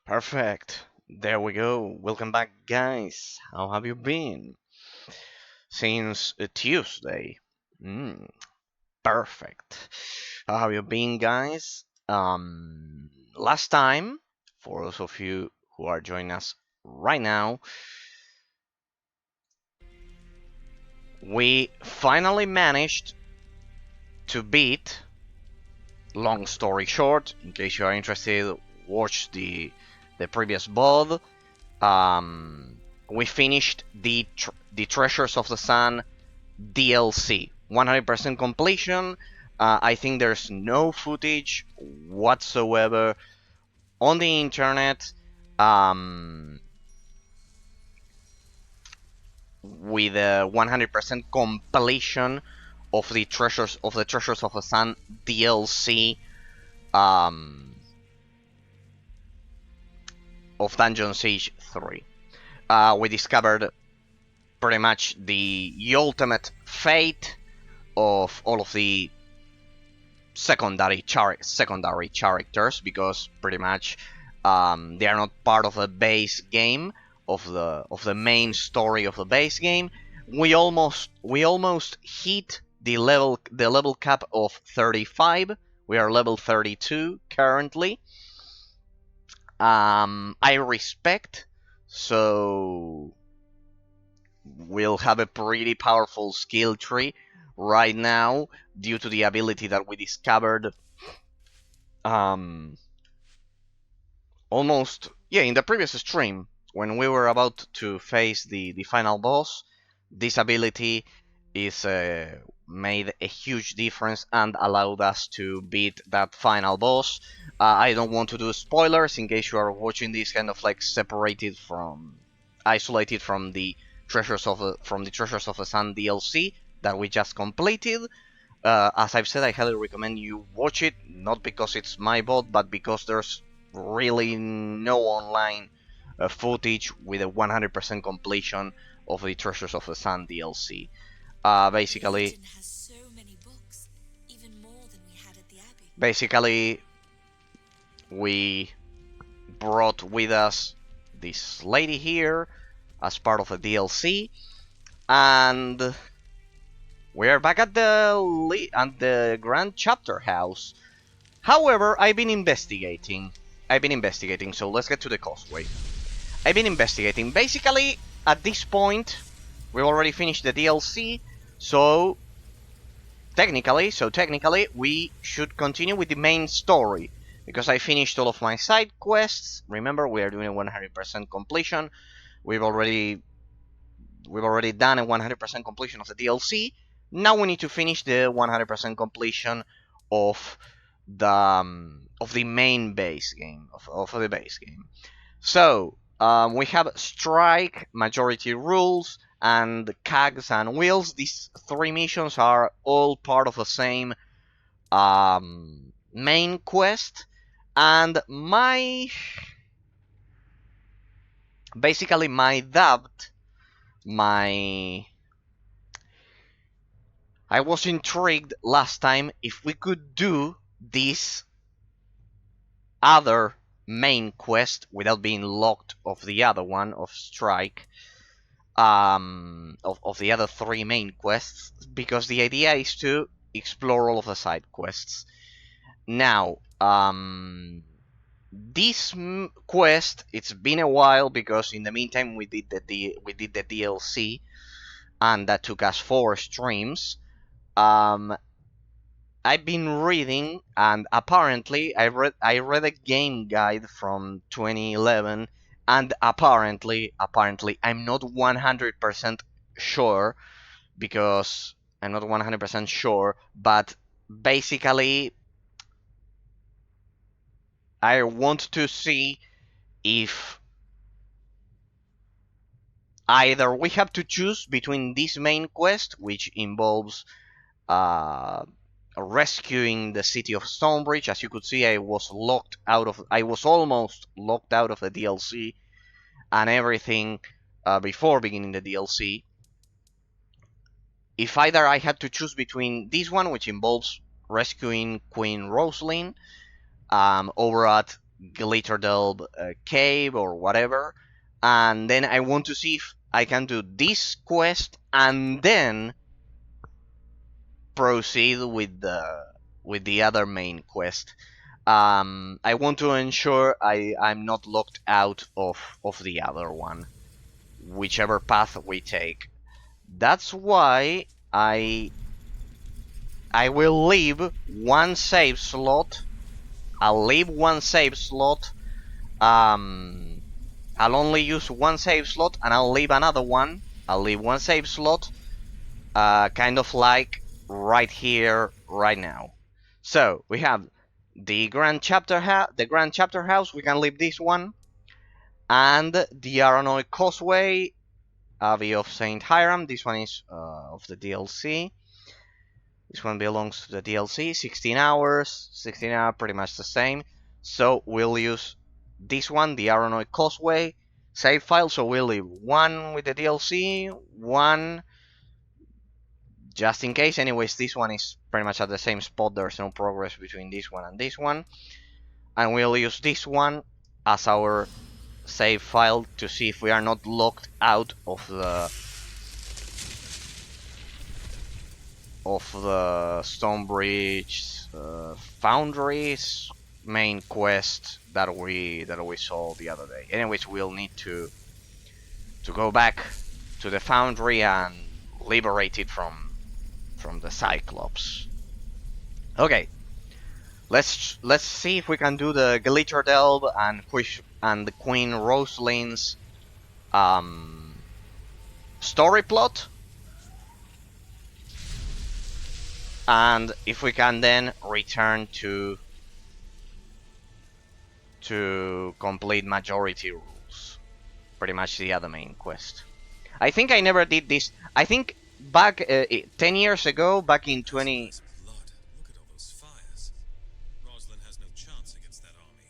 Perfect. There we go. Welcome back, guys. How have you been? Since Tuesday. Mm, perfect. How have you been, guys? Last time, for those of you who are joining us right now, we finally managed to beat. Long story short, in case you are interested, watch the previous VOD. We finished the Treasures of the Sun DLC, 100% completion. I think there's no footage whatsoever on the internet with a 100% completion of the Treasures of the Sun DLC of DungeonSiege 3. We discovered pretty much the ultimate fate of all of the secondary characters, because pretty much they are not part of the base game of the main story of the base game. We almost hit the level cap of 35. We are level 32 currently. I respect, so we'll have a pretty powerful skill tree right now due to the ability that we discovered almost in the previous stream when we were about to face the final boss. This ability is made a huge difference and allowed us to beat that final boss. I don't want to do spoilers in case you are watching this kind of like isolated from the Treasures of the Sun DLC that we just completed. As I've said, I highly recommend you watch it, not because it's my bot, but because there's really no online footage with a 100% completion of the Treasures of the Sun DLC. Basically, basically, we brought with us this lady here as part of a DLC, and we are back at the Grand Chapter House. However, I've been investigating, so let's get to the causeway. I've been investigating. Basically, at this point, we've already finished the DLC, so technically, we should continue with the main story, because I finished all of my side quests. Remember, we are doing a 100% completion. We've already done a 100% completion of the DLC. Now we need to finish the 100% completion of the main base game of the base game. So we have strike, majority rules, and cags and wheels. These three missions are all part of the same main quest, and basically my doubt, I was intrigued last time if we could do this other main quest without being locked of the other one of strike, of the other three main quests, because the idea is to explore all of the side quests. Now, this quest, it's been a while, because in the meantime we did the DLC, and that took us 4 streams. I've been reading, and apparently I read a game guide from 2011, and apparently I'm not 100% sure, because I'm not 100% sure, but basically I want to see if either we have to choose between this main quest, which involves rescuing the city of Stonebridge. As you could see, I was almost locked out of the DLC and everything before beginning the DLC. If either I had to choose between this one, which involves rescuing Queen Rosalyn over at Glitterdelve cave or whatever, and then I want to see if I can do this quest and then proceed with the other main quest. I want to ensure I'm not locked out of the other one, whichever path we take. That's why I will leave one save slot. I'll leave one save slot. I'll only use one save slot, and I'll leave another one. I'll leave one save slot, kind of like right here, right now. So we have the Grand Chapter House. We can leave this one, and the Aranoid Causeway, Abbey of Saint Hiram. This one is of the DLC. This one belongs to the DLC. 16 hours, 16 hours, pretty much the same. So we'll use this one, the Aranoid Causeway save file. So we'll leave one with the DLC, one just in case. Anyways, this one is pretty much at the same spot. There's no progress between this one and this one. And we'll use this one as our save file to see if we are not locked out of the Stonebridge Foundry's main quest that we saw the other day. Anyways, we'll need to go back to the Foundry and liberate it from the Cyclops. Okay, let's see if we can do the Glitterdelve and the Queen Rosalind's story plot, and if we can then return to complete majority rules, pretty much the other main quest. I think I never did this. I think back 10 years ago, back in 20. Look at all those fires. Rosalind has no chance against that army.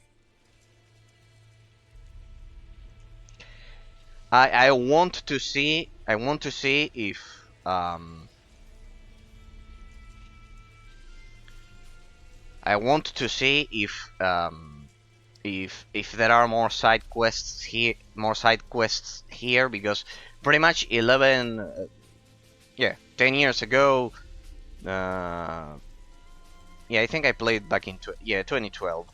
I want to see if if there are more side quests here, because pretty much 10 years ago, yeah, I think I played back in 2012.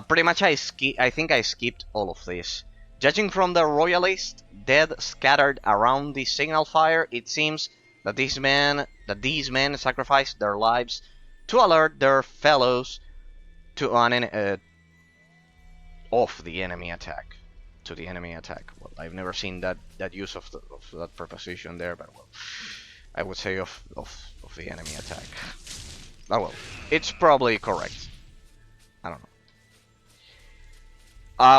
Pretty much I think I skipped all of this. Judging from the Royalists dead scattered around the signal fire, it seems that these men sacrificed their lives to alert their fellows to the enemy attack. Well, I've never seen that use of that preposition there, but well, I would say of the enemy attack. Oh well, it's probably correct. I don't know.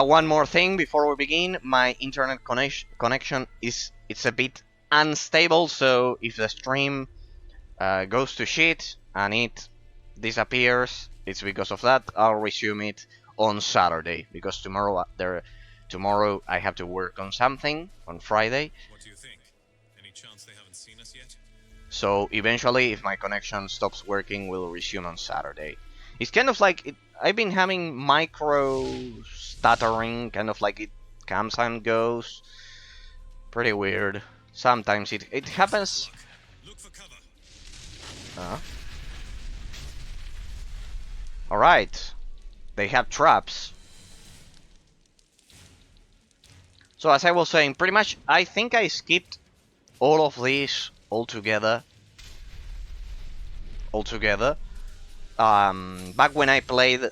One more thing before we begin. My internet connection it's a bit unstable, so if the stream goes to shit and it disappears, it's because of that. I'll resume it on Saturday, because tomorrow I have to work on something on Friday. What do you think? Any chance they haven't seen us yet? So eventually, if my connection stops working, we'll resume on Saturday. It's kind of like I've been having micro stuttering, kind of like it comes and goes. Pretty weird. Sometimes it happens. Look for cover. Alright. They have traps. So as I was saying, pretty much I think I skipped all of these altogether. Back when I played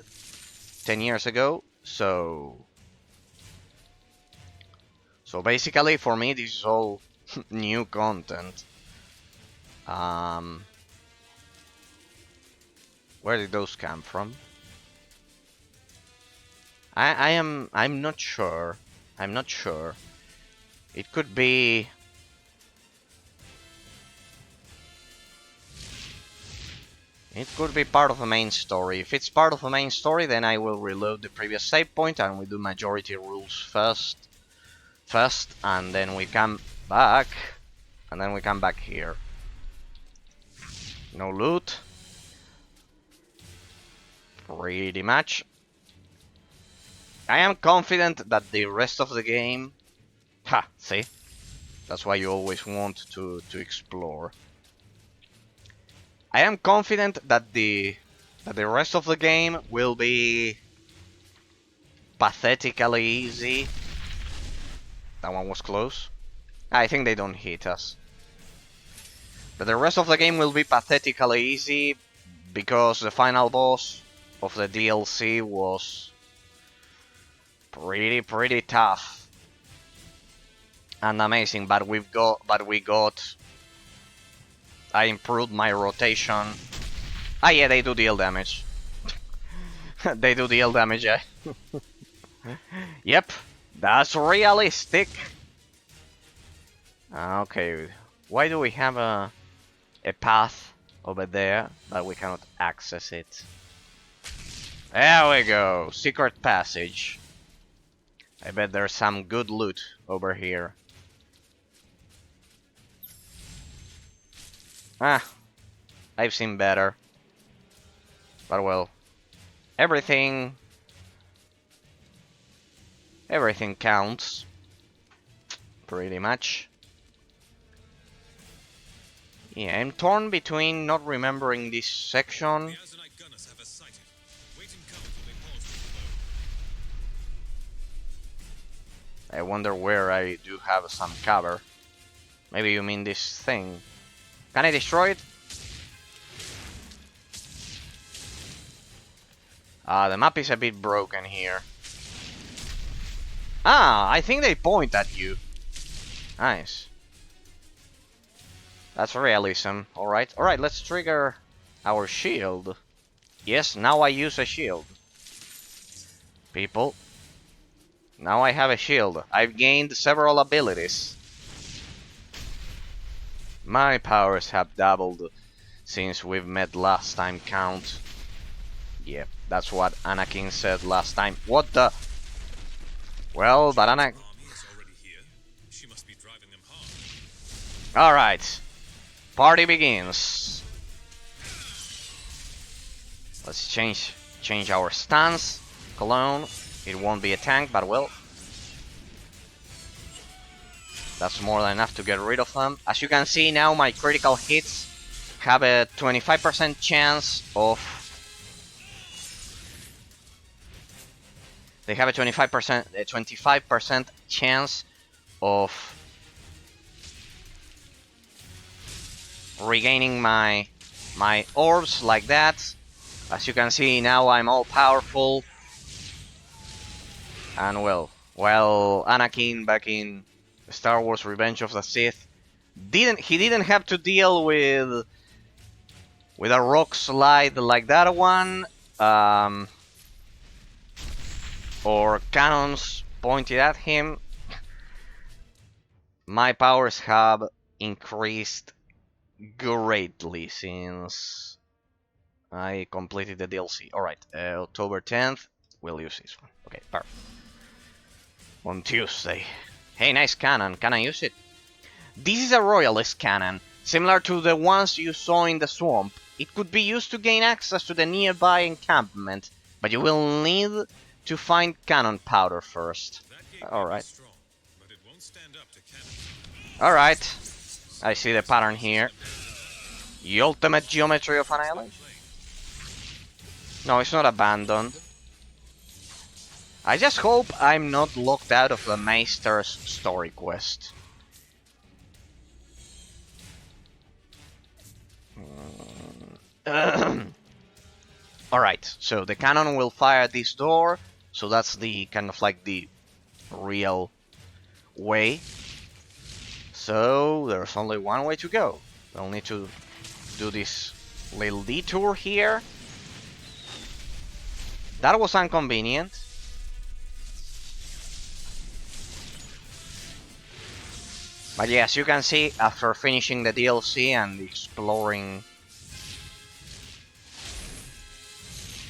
10 years ago, so basically for me this is all new content. Where did those come from? I'm not sure. It could be. It could be part of the main story. If it's part of the main story, then I will reload the previous save point and we do majority rules first, and then we come back, here. No loot. Pretty much. I am confident that the rest of the game... Ha! See? That's why you always want to explore. I am confident that the rest of the game will be pathetically easy. That one was close. I think they don't hit us. But the rest of the game will be pathetically easy because the final boss of the DLC was pretty tough and amazing. But we got. I improved my rotation. Ah, yeah, they do deal damage. They do deal damage, yeah. Yep, that's realistic. Okay, why do we have a path over there but we cannot access it? There we go, secret passage. I bet there's some good loot over here. Ah, I've seen better. But well, everything counts. Pretty much. Yeah, I'm torn between not remembering this section. The Azanite gunners have us sighted. Wait in cover till they pause to blow. I wonder where I do have some cover. Maybe you mean this thing. Can I destroy it? The map is a bit broken here. Ah, I think they point at you. Nice. That's realism. Alright, let's trigger our shield. Yes, now I use a shield. People. Now I have a shield. I've gained several abilities. My powers have doubled since we've met last time count. Yep, that's what Anakin said last time. What the? Well, but Army is already here. She must be driving them hard. Alright. Party begins. Let's change our stance. Cologne. It won't be a tank, but well. That's more than enough to get rid of them. As you can see now, my critical hits have a 25% chance of... They have a 25% chance of regaining my orbs like that. As you can see now, I'm all powerful. And well, while Anakin back in Star Wars: Revenge of the Sith didn't have to deal with a rock slide like that one. Or cannons pointed at him. My powers have increased greatly since I completed the DLC. Alright, October 10th, we'll use this one. Okay, perfect. On Tuesday. Hey, nice cannon, can I use it? This is a Royalist cannon, similar to the ones you saw in the swamp. It could be used to gain access to the nearby encampment, but you will need to find cannon powder first. Alright. Alright. I see the pattern here. The ultimate geometry of annihilation. No, it's not abandoned. I just hope I'm not locked out of the Meister's story quest. Alright, so the cannon will fire at this door. So that's the kind of like the real way. So there's only one way to go. We'll need to do this little detour here. That was inconvenient. But yeah, as you can see, after finishing the DLC and exploring,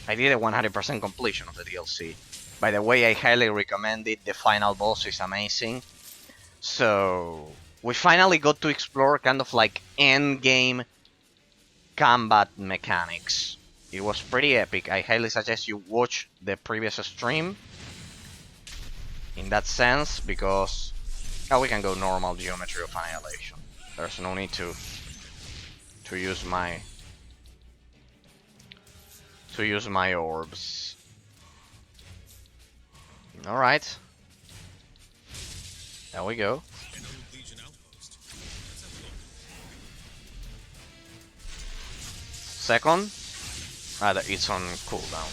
I did a 100% completion of the DLC. By the way, I highly recommend it. The final boss is amazing. So we finally got to explore kind of like endgame combat mechanics. It was pretty epic. I highly suggest you watch the previous stream in that sense, because we can go normal geometry of annihilation. There's no need to use my orbs. All right, there we go. Second, it's on cooldown.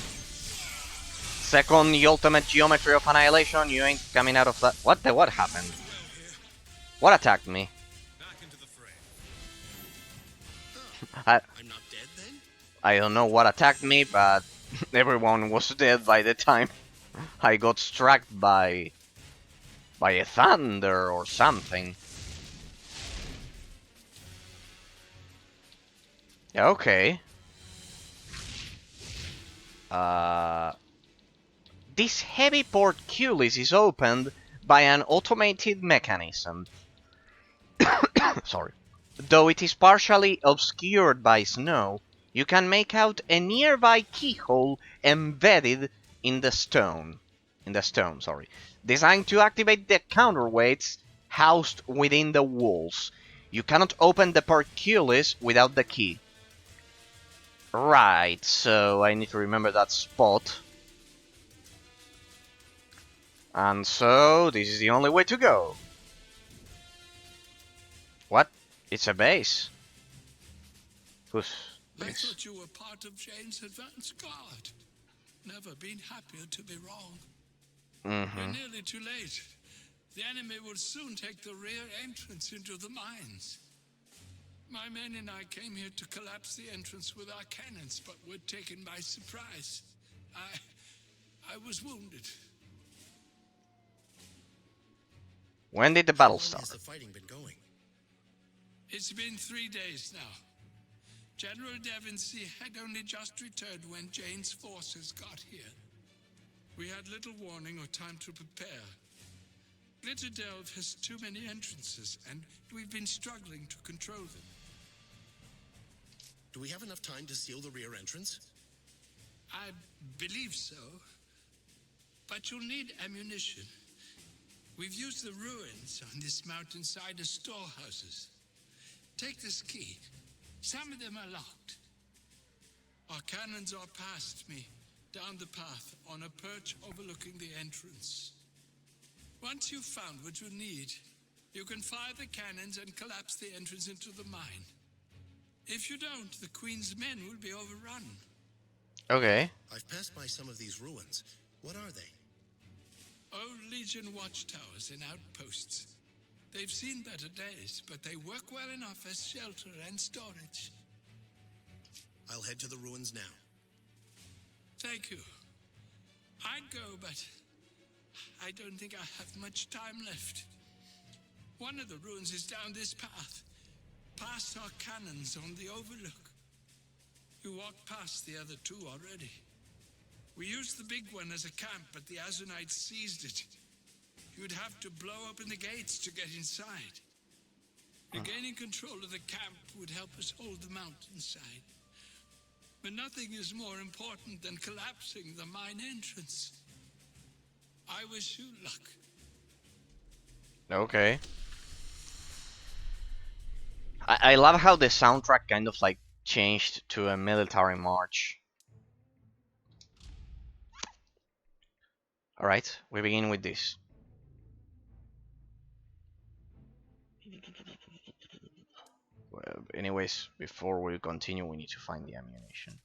Second, the ultimate geometry of annihilation. You ain't coming out of that. What happened? What attacked me? I'm not dead then? I don't know what attacked me, but everyone was dead by the time I got struck by a thunder or something. Okay. This heavy portcullis is opened by an automated mechanism. Sorry. Though it is partially obscured by snow, you can make out a nearby keyhole embedded in the stone. Designed to activate the counterweights housed within the walls. You cannot open the portcullis without the key. Right, so I need to remember that spot. And so, this is the only way to go. What? It's a base. Who's I this? thought you were part of Jane's advance guard. Never been happier to be wrong. We're nearly too late. The enemy will soon take the rear entrance into the mines. My men and I came here to collapse the entrance with our cannons, but were taken by surprise. I was wounded. When did the battle How long start? has the fighting been going? It's been 3 days now. General Devonsey had only just returned when Jane's forces got here. We had little warning or time to prepare. Glitterdelve has too many entrances, and we've been struggling to control them. Do we have enough time to seal the rear entrance? I believe so. But you'll need ammunition. We've used the ruins on this mountainside as storehouses. Take this key. Some of them are locked. Our cannons are past me, down the path, on a perch overlooking the entrance. Once you've found what you need, you can fire the cannons and collapse the entrance into the mine. If you don't, the Queen's men will be overrun. Okay. I've passed by some of these ruins. What are they? Old Legion watchtowers and outposts. They've seen better days, but they work well enough as shelter and storage. I'll head to the ruins now. Thank you. I'd go, but I don't think I have much time left. One of the ruins is down this path, past our cannons on the overlook. You walked past the other two already. We used the big one as a camp, but the Azunites seized it. You'd have to blow open the gates to get inside. Regaining control of the camp would help us hold the mountainside. But nothing is more important than collapsing the mine entrance. I wish you luck. Okay. I love how the soundtrack kind of like changed to a military march. Alright, we begin with this. Well, anyways, before we continue, we need to find the ammunition.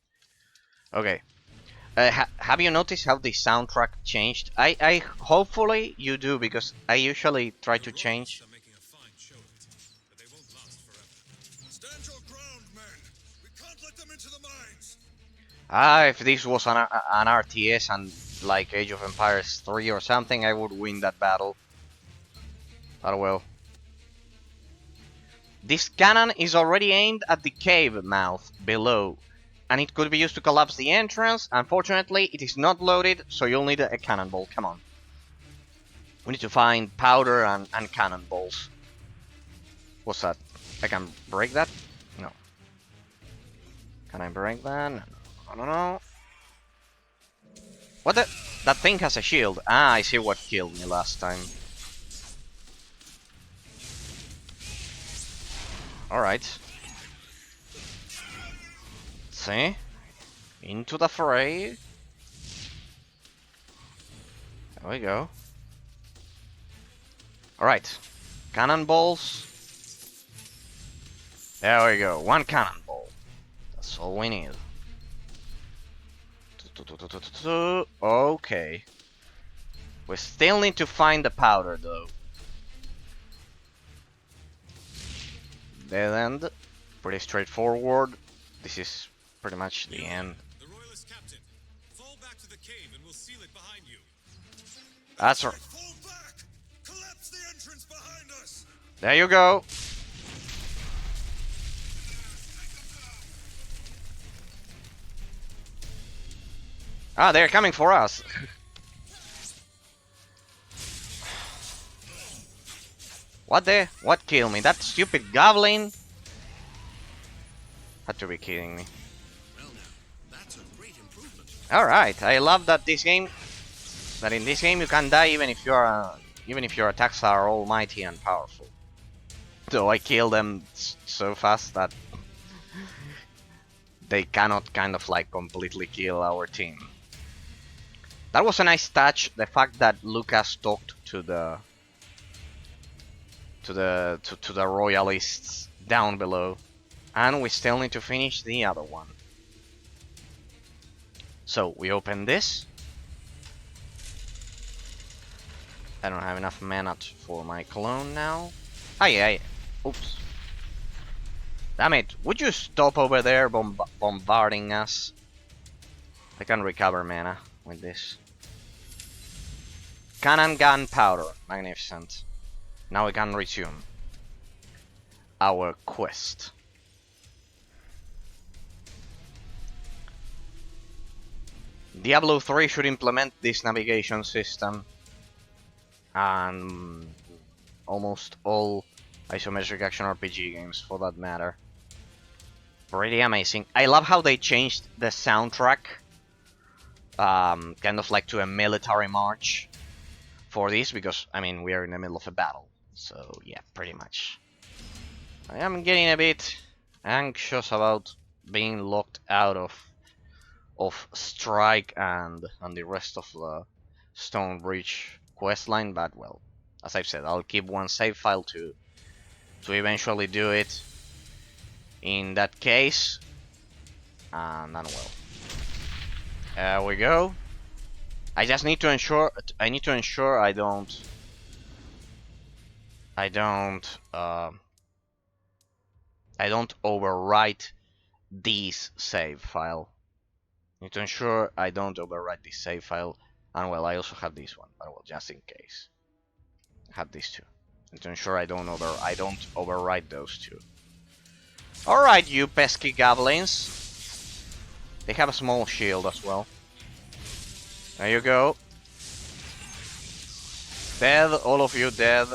Okay. Have you noticed how the soundtrack changed? I hopefully you do, because I usually try to change. Are making a fine show of it, but they won't last forever. Stand your ground, men! We can't let them into the mines! If this was an RTS and like Age of Empires 3 or something, I would win that battle. But well. This cannon is already aimed at the cave mouth below, and it could be used to collapse the entrance. Unfortunately, it is not loaded, so you'll need a cannonball. Come on. We need to find powder and cannonballs. What's that? I can break that? No. Can I break that? No. What the? That thing has a shield. Ah, I see what killed me last time. Alright. See? Into the fray. There we go. Alright. Cannonballs. There we go. One cannonball. That's all we need. Okay. We still need to find the powder though. Dead end. Pretty straightforward. This is pretty much the end. The Royalist captain. Fall back to the cave and we'll seal it behind you. That's right. Fall back! Collapse the entrance behind us! There you go. Ah, they're coming for us. What killed me? That stupid goblin? Had to be kidding me. Well now, that's a great improvement. Alright, I love that in this game you can die even if your attacks are almighty and powerful. So I kill them so fast that they cannot kind of like completely kill our team. That was a nice touch, the fact that Lucas talked to the Royalists down below. And we still need to finish the other one. So we open this. I don't have enough mana for my clone now. Hi. Oops. Damn it, would you stop over there bombarding us? I can recover mana with this. Cannon gunpowder, magnificent. Now we can resume our quest. Diablo 3 should implement this navigation system, and almost all isometric action RPG games for that matter. Pretty amazing. I love how they changed the soundtrack, kind of like to a military march for this, because I mean we are in the middle of a battle, so yeah, pretty much. I am getting a bit anxious about being locked out of Strike and the rest of the Stonebridge questline, but well, as I've said, I'll keep one save file to eventually do it in that case, and then well, there we go. I just need to ensure I don't overwrite this save file. Need to ensure I don't overwrite this save file, and well, I also have this one, but well, just in case, I have these two. Need to ensure I don't overwrite those two. All right, you pesky goblins. They have a small shield as well. There you go. Dead, all of you dead.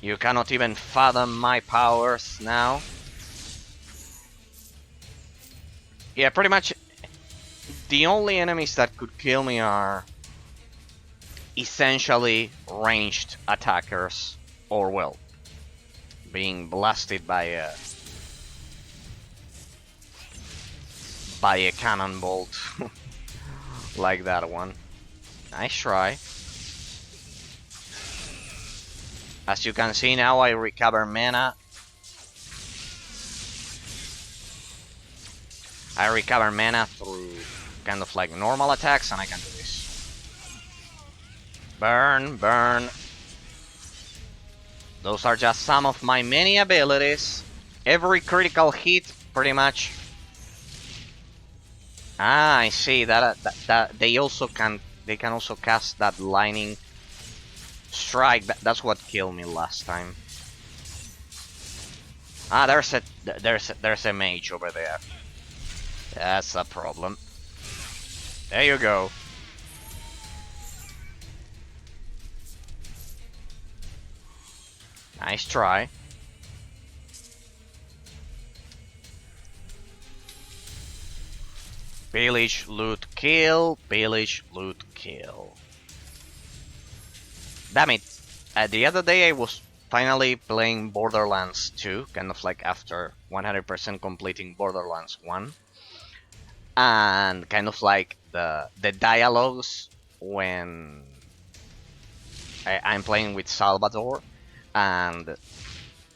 You cannot even fathom my powers now. Yeah, pretty much the only enemies that could kill me are essentially ranged attackers, or well, being blasted by a cannon bolt like that one. Nice try. As you can see now, I recover mana. I recover mana through kind of like normal attacks, and I can do this. Burn, burn. Those are just some of my many abilities. Every critical hit, pretty much. Ah, I see that they can also cast that lightning strike. That's what killed me last time. Ah, there's a mage over there. That's a problem. There you go. Nice try. Pillage, loot, kill. Pillage, loot, kill. Damn it. The other day I was finally playing Borderlands 2, kind of like after 100% completing Borderlands 1. And kind of like the dialogues when I'm playing with Salvador, and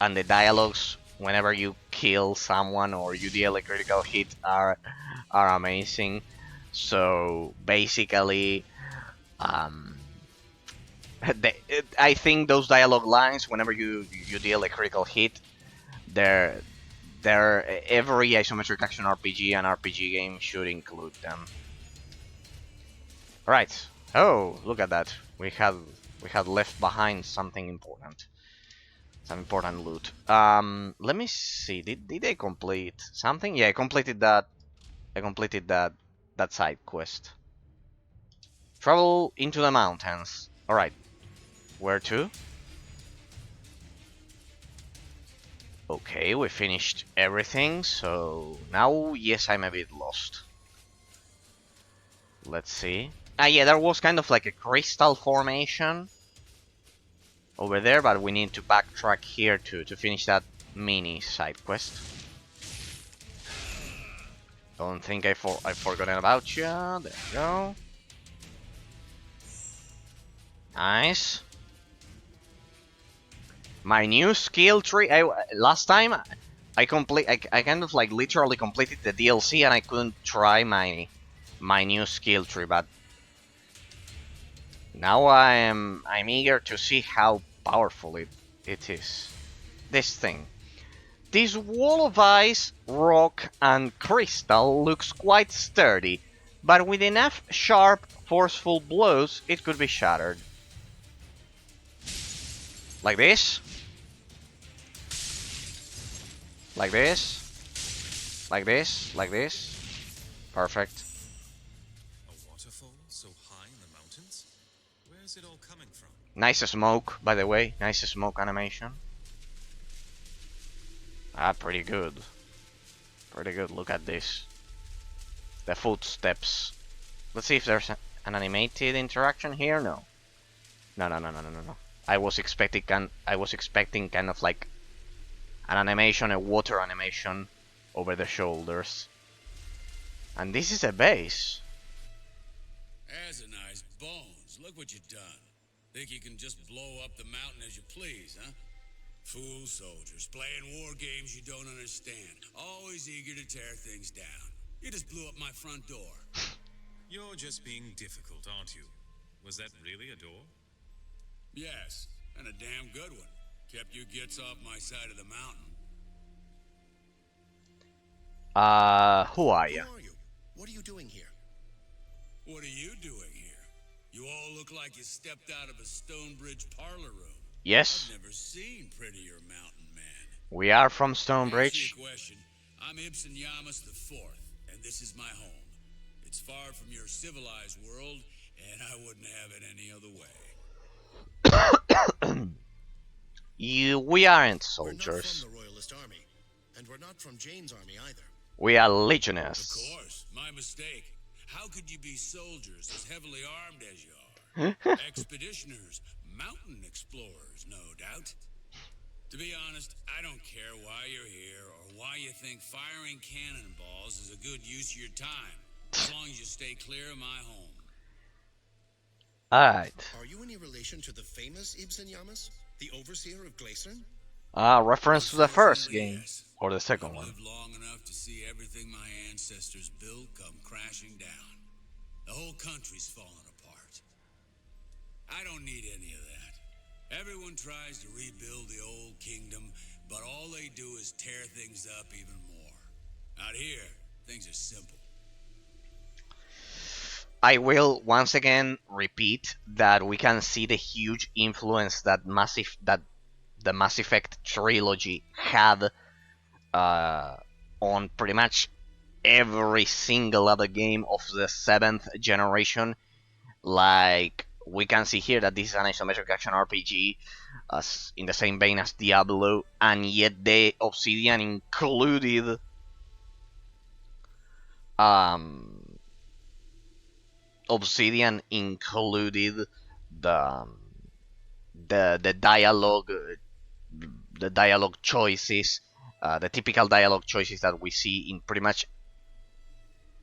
the dialogues whenever you kill someone or you deal a critical hit are amazing. So basically, um, I think those dialogue lines whenever you deal a critical hit, they're every isometric action RPG and RPG game should include them. Right. Oh, look at that. We had left behind something important. Some important loot. Let me see. Did I complete something? Yeah, I completed that. I completed that side quest. Travel into the mountains. All right. Where to? Okay, we finished everything. So now, yes, I'm a bit lost. Let's see. Ah, yeah, there was kind of like a crystal formation over there, but we need to backtrack here to finish that mini side quest. Don't think I've forgotten about you. There we go. Nice. My new skill tree. Last time I kind of like literally completed the DLC and I couldn't try my new skill tree, but now I'm eager to see how powerful it is. This thing. This wall of ice, rock, and crystal looks quite sturdy, but with enough sharp, forceful blows, it could be shattered. Like this? Like this? Like this? Like this? Perfect. A waterfall so high in the mountains? Where's it all coming from? Nice smoke, by the way. Nice smoke animation. Ah, pretty good. Pretty good. Look at this. The footsteps. Let's see if there's an animated interaction here. No. No. I was expecting kind of like an animation, a water animation over the shoulders. And this is a base. That's a nice bones. Look what you done. Think you can just blow up the mountain as you please, huh? Fool soldiers, playing war games you don't understand. Always eager to tear things down. You just blew up my front door. You're just being difficult, aren't you? Was that really a door? Yes, and a damn good one. Kept your gits off my side of the mountain. Who are you? Who are you? What are you doing here? What are you doing here? You all look like you stepped out of a Stonebridge parlor room. Yes, I've never seen prettier mountain man. we are from To answer Stonebridge. your question, I'm Ibsen Yamas IV, and this is my home. It's far from your civilized world, and I wouldn't have it any other way. We aren't We're not soldiers. from the Royalist army, and we're not from Jane's army either. We are Of Legionists. course, my mistake. How could you be soldiers as heavily armed as you are? Expeditioners, mountain explorers, no doubt. To be honest, I don't care why you're here or why you think firing cannonballs is a good use of your time, as long as you stay clear of my home. Alright. Are you any relation to the famous Ibsen Yamas, the overseer of Glacern? Reference to the first game. Yes. Or the second I've one. lived long enough to see everything my ancestors built come crashing down. The whole country's falling apart. I don't need any of that. Everyone tries to rebuild the old kingdom, but all they do is tear things up even more. Out here, things are simple. I will once again repeat that we can see the huge influence that the Mass Effect trilogy had on pretty much every single other game of the 7th generation. Like, we can see here that this is an isometric action RPG, as in the same vein as Diablo, and yet the Obsidian included Obsidian included the the dialogue, the dialogue choices, the typical dialogue choices that we see in pretty much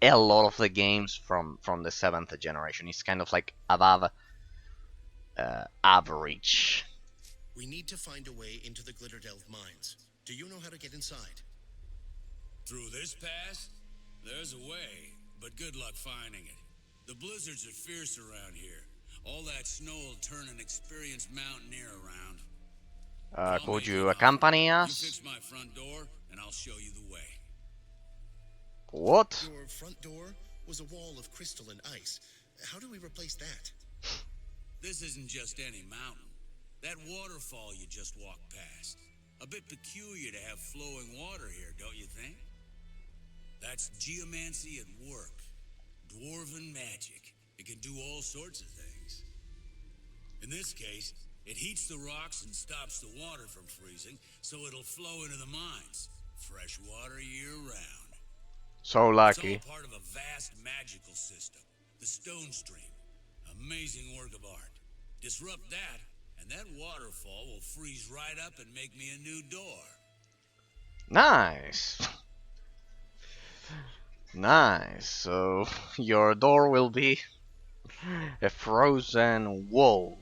a lot of the games from the seventh generation. It's kind of like above average. We need to find a way into the Glitterdelve mines. Do you know how to get inside? Through this pass? There's a way, but good luck finding it. The blizzards are fierce around here. All that snow will turn an experienced mountaineer around. Could you accompany You us? fix my front door, and I'll show you the way. What? Your front door was a wall of crystal and ice. How do we replace that? This isn't just any mountain. That waterfall you just walked past. A bit peculiar to have flowing water here, don't you think? That's geomancy at work. Dwarven magic. It can do all sorts of things. In this case, it heats the rocks and stops the water from freezing, so it'll flow into the mines. Fresh water year-round. So lucky. It's all part of a vast magical system. The Stone Stream. Amazing work of art. Disrupt that, and that waterfall will freeze right up and make me a new door. Nice. Nice. So your door will be a frozen wall.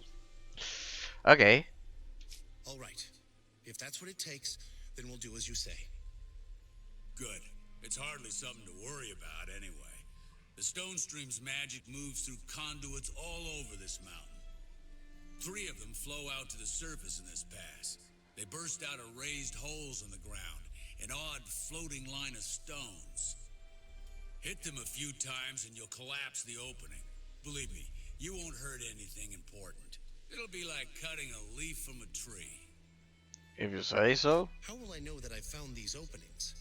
Okay. All right. If that's what it takes, then we'll do as you say. Good. It's hardly something to worry about anyway. The Stone Stream's magic moves through conduits all over this mountain. 3 of them flow out to the surface in this pass. They burst out of raised holes in the ground, an odd floating line of stones. Hit them a few times and you'll collapse the opening. Believe me, you won't hurt anything important. It'll be like cutting a leaf from a tree. If you say so. How will I know that I've found these openings?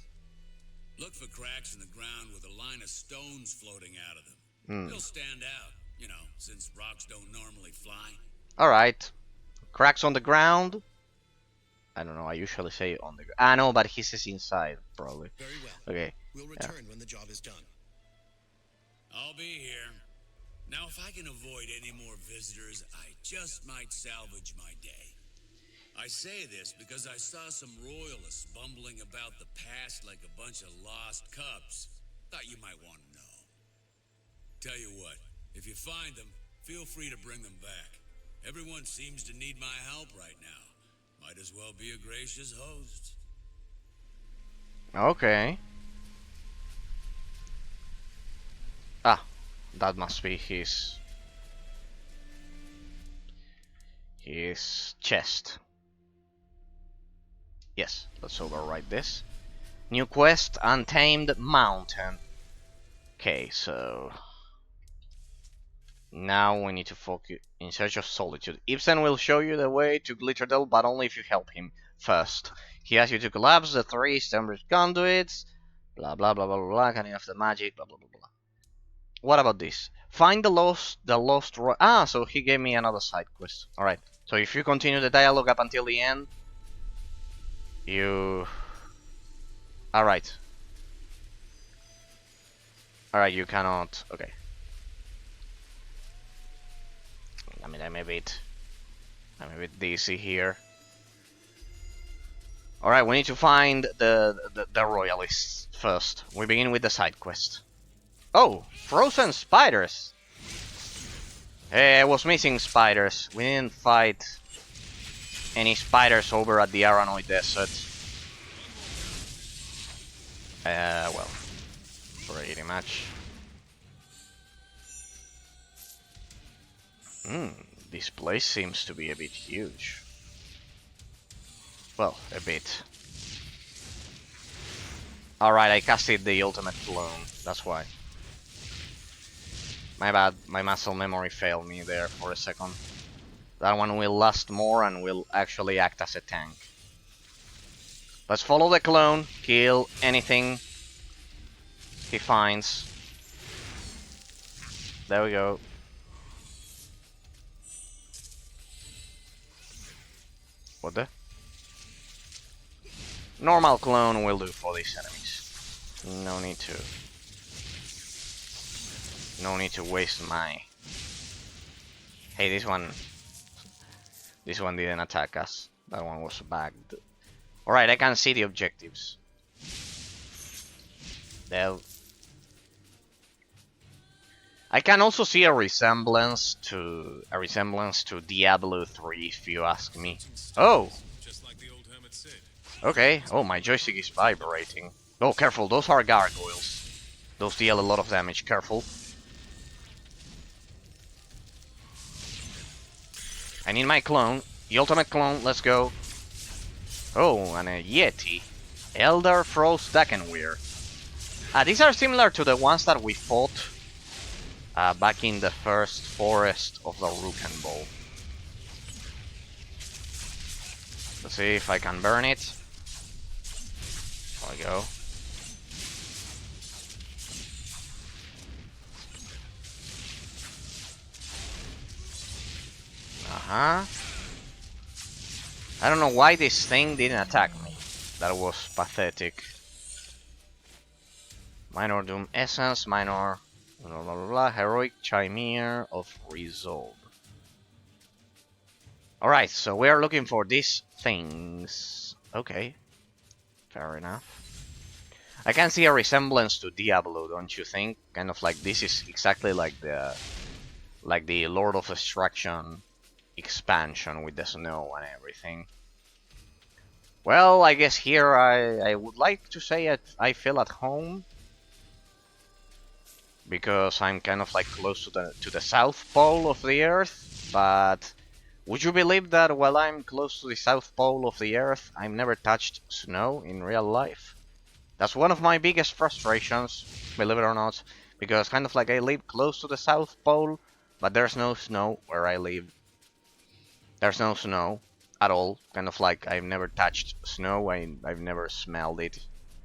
Look for cracks in the ground with a line of stones floating out of them. They'll stand out, you know, since rocks don't normally fly. Alright. Cracks on the ground. I don't know, I usually say on the ground. Ah, no, but he says inside, probably. Very well. Okay. We'll return when the job is done. I'll be here. Now, if I can avoid any more visitors, I just might salvage my day. I say this because I saw some Royalists bumbling about the past like a bunch of lost cubs. Thought you might want to know. Tell you what, if you find them, feel free to bring them back. Everyone seems to need my help right now. Might as well be a gracious host. Okay. Ah, that must be his chest. Yes, let's overwrite this. New quest, Untamed Mountain. Okay, so now we need to focus in search of solitude. Ibsen will show you the way to Glitterdelve, but only if you help him first. He asks you to collapse the 3 standard conduits. Blah blah blah blah blah. Cutting off the magic. Blah blah blah blah. What about this? Find the lost Ah, so he gave me another side quest. All right. So if you continue the dialogue up until the end, you. All right. All right. You cannot. Okay. I mean, I'm a bit dizzy here. All right, we need to find the Royalists first. We begin with the side quest. Oh, frozen spiders! Hey, I was missing spiders. We didn't fight any spiders over at the Aranoid Desert. Well, pretty much. This place seems to be a bit huge. Well, a bit. Alright, I casted the ultimate clone, that's why. My bad, my muscle memory failed me there for a second. That one will last more and will actually act as a tank. Let's follow the clone, kill anything he finds. There we go. What the? Normal clone will do for these enemies. No need to No need to waste my... Hey, this one didn't attack us. That one was bagged. Alright, I can see the objectives. There. I can also see a resemblance to Diablo 3 if you ask me. Oh! Just like the old Hermit said. Okay. Oh, my joystick is vibrating. Oh, careful, those are gargoyles. Those deal a lot of damage, careful. I need my clone. The ultimate clone, let's go. Oh, and a Yeti. Elder Frost Dakenweir. These are similar to the ones that we fought back in the first forest of the Rookenbowl. Let's see if I can burn it. There we go. I don't know why this thing didn't attack me. That was pathetic. Minor Doom Essence, minor... Blah, blah, blah, Heroic Chimere of Resolve. Alright, so we are looking for these things. Okay. Fair enough. I can see a resemblance to Diablo, don't you think? Kind of like this is exactly like the Lord of Destruction expansion with the snow and everything. Well, I guess here I would like to say I feel at home. Because I'm kind of like close to the South Pole of the Earth, but would you believe that while I'm close to the South Pole of the Earth, I've never touched snow in real life? That's one of my biggest frustrations, believe it or not, because kind of like I live close to the South Pole, but there's no snow where I live. There's no snow at all. Kind of like I've never touched snow. I've never smelled it.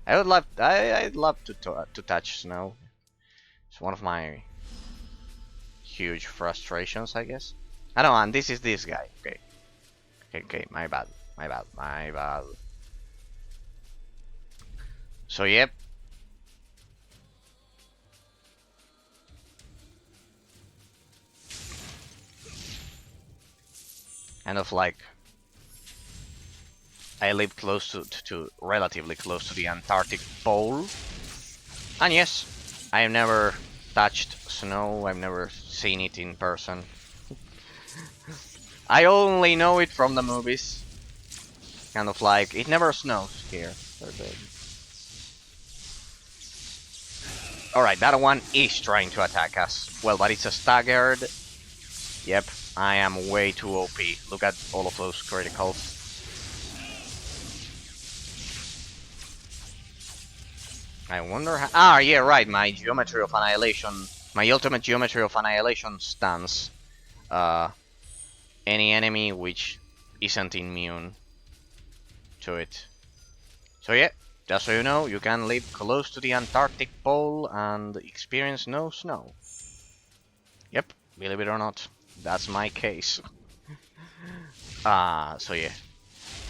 I'd love to touch snow. It's one of my huge frustrations, I guess. I don't know, and this is this guy. Okay, my bad. So, yep. Kind of like... I live close to relatively close to the Antarctic Pole. And yes, I've never touched snow, I've never seen it in person. I only know it from the movies. Kind of like, it never snows here. Alright, that one is trying to attack us. Well, but it's a staggered. Yep, I am way too OP. Look at all of those criticals. I wonder how... Ah, yeah, right, my Geometry of Annihilation... My ultimate Geometry of Annihilation stans any enemy which isn't immune to it. So yeah, just so you know, you can live close to the Antarctic Pole and experience no snow. Yep, believe it or not, that's my case. So yeah.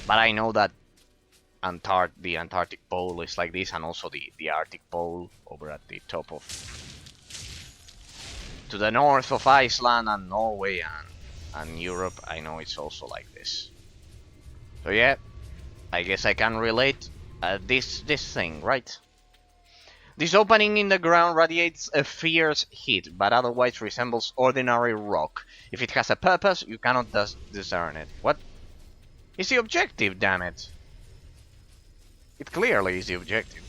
But I know that the Antarctic Pole is like this, and also the Arctic Pole over at the top of... To the north of Iceland and Norway and Europe, I know it's also like this. So yeah, I guess I can relate this thing, right? This opening in the ground radiates a fierce heat, but otherwise resembles ordinary rock. If it has a purpose, you cannot discern it. What is the objective, damn it? It clearly is the objective.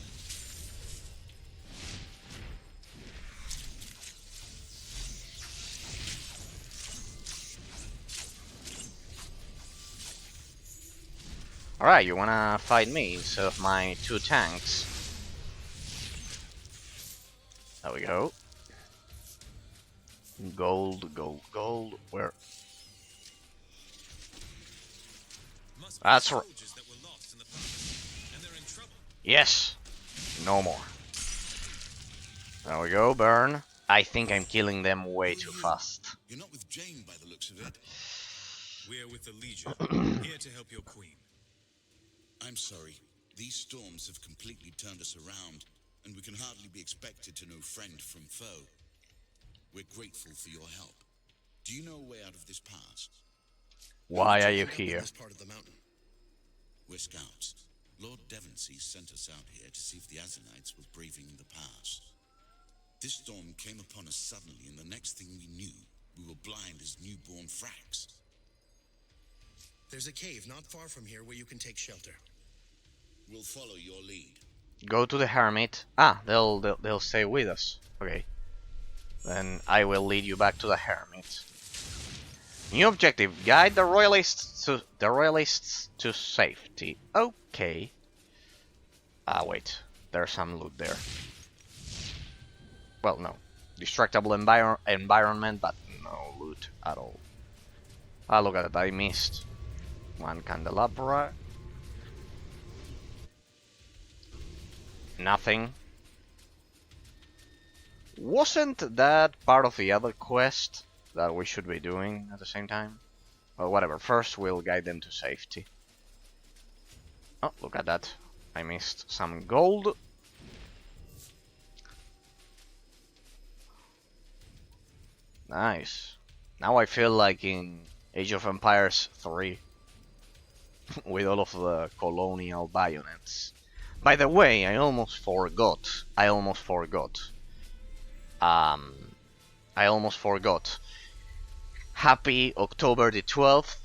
Alright, you wanna fight me instead of my two tanks. There we go. Gold. Where? That's right. Yes. No more. There we go, burn. I think I'm killing them way too fast. You're not with Jane by the looks of it. We're with the Legion, here to help your queen. I'm sorry. These storms have completely turned us around, and we can hardly be expected to know friend from foe. We're grateful for your help. Do you know a way out of this pass? Why are you End up in here? this part of the mountain. We're scouts. Lord Devonsey sent us out here to see if the Azanites were braving the pass. This storm came upon us suddenly, and the next thing we knew, we were blind as newborn fracks. There's a cave not far from here where you can take shelter. We'll follow your lead. Go to the Hermit. Ah, they'll stay with us. Okay. Then I will lead you back to the Hermit. New objective: guide the Royalists to safety. Okay. Ah, wait. There's some loot there. Well, no. Destructible environment, but no loot at all. Ah, look at that. I missed one candelabra. Nothing. Wasn't that part of the other quest that we should be doing at the same time? Well, whatever. First, we'll guide them to safety. Oh, look at that. I missed some gold. Nice. Now I feel like in Age of Empires 3 with all of the colonial bayonets. By the way, I almost forgot. I almost forgot. Happy October the 12th.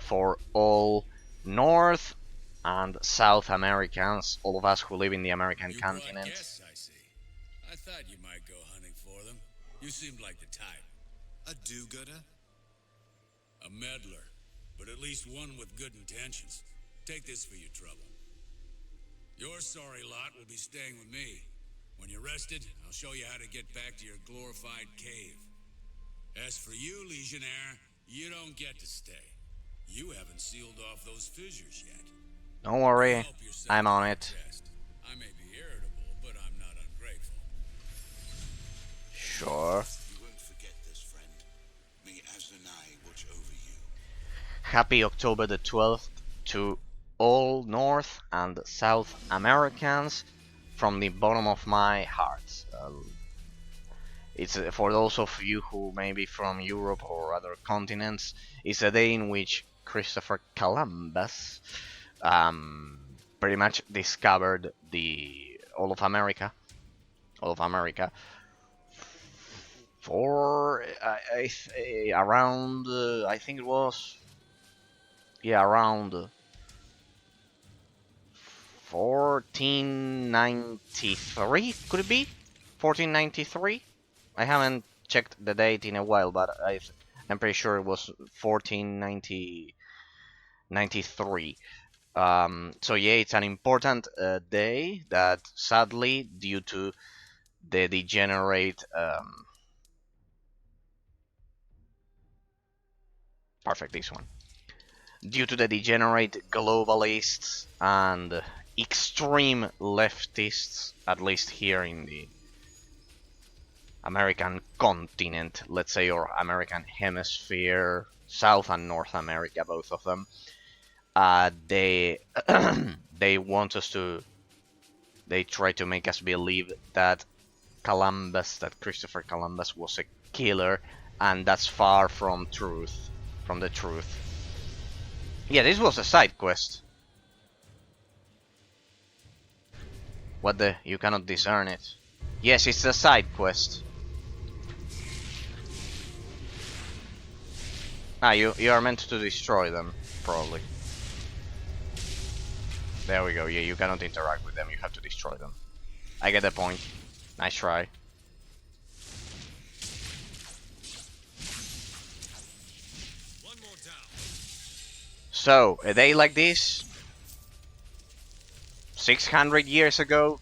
For all North and South Americans, all of us who live in the American You brought continent. guests, I see. I thought you might go hunting for them. You seemed like the type. A do-gooder? A meddler, but at least one with good intentions. Take this for your trouble. Your sorry lot will be staying with me. When you're rested, I'll show you how to get back to your glorified cave. As for you, Legionnaire, you don't get to stay. You haven't sealed off those fissures yet. Don't worry, Help yourself I'm to on your it. chest. I may be irritable, but I'm not ungrateful. Sure. You won't forget this, friend. May Azanai watch over you. Happy October the 12th to all North and South Americans from the bottom of my heart. It's for those of you who may be from Europe or other continents. It's a day in which Christopher Columbus pretty much discovered all of America. For around I think it was around 1493, could it be 1493? I haven't checked the date in a while, but I'm pretty sure it was 1493. So yeah, it's an important day that sadly, due to the degenerate this one. Due to the degenerate globalists and extreme leftists, at least here in the American continent, let's say, or American hemisphere, South and North America, both of them, they want us to. They try to make us believe that Christopher Columbus was a killer, and that's far from the truth. Yeah, this was a side quest. What the? You cannot discern it. Yes, it's a side quest. Ah, you are meant to destroy them, probably. There we go. Yeah, you cannot interact with them. You have to destroy them. I get the point. Nice try. One more down. So, a day like this, 600 years ago,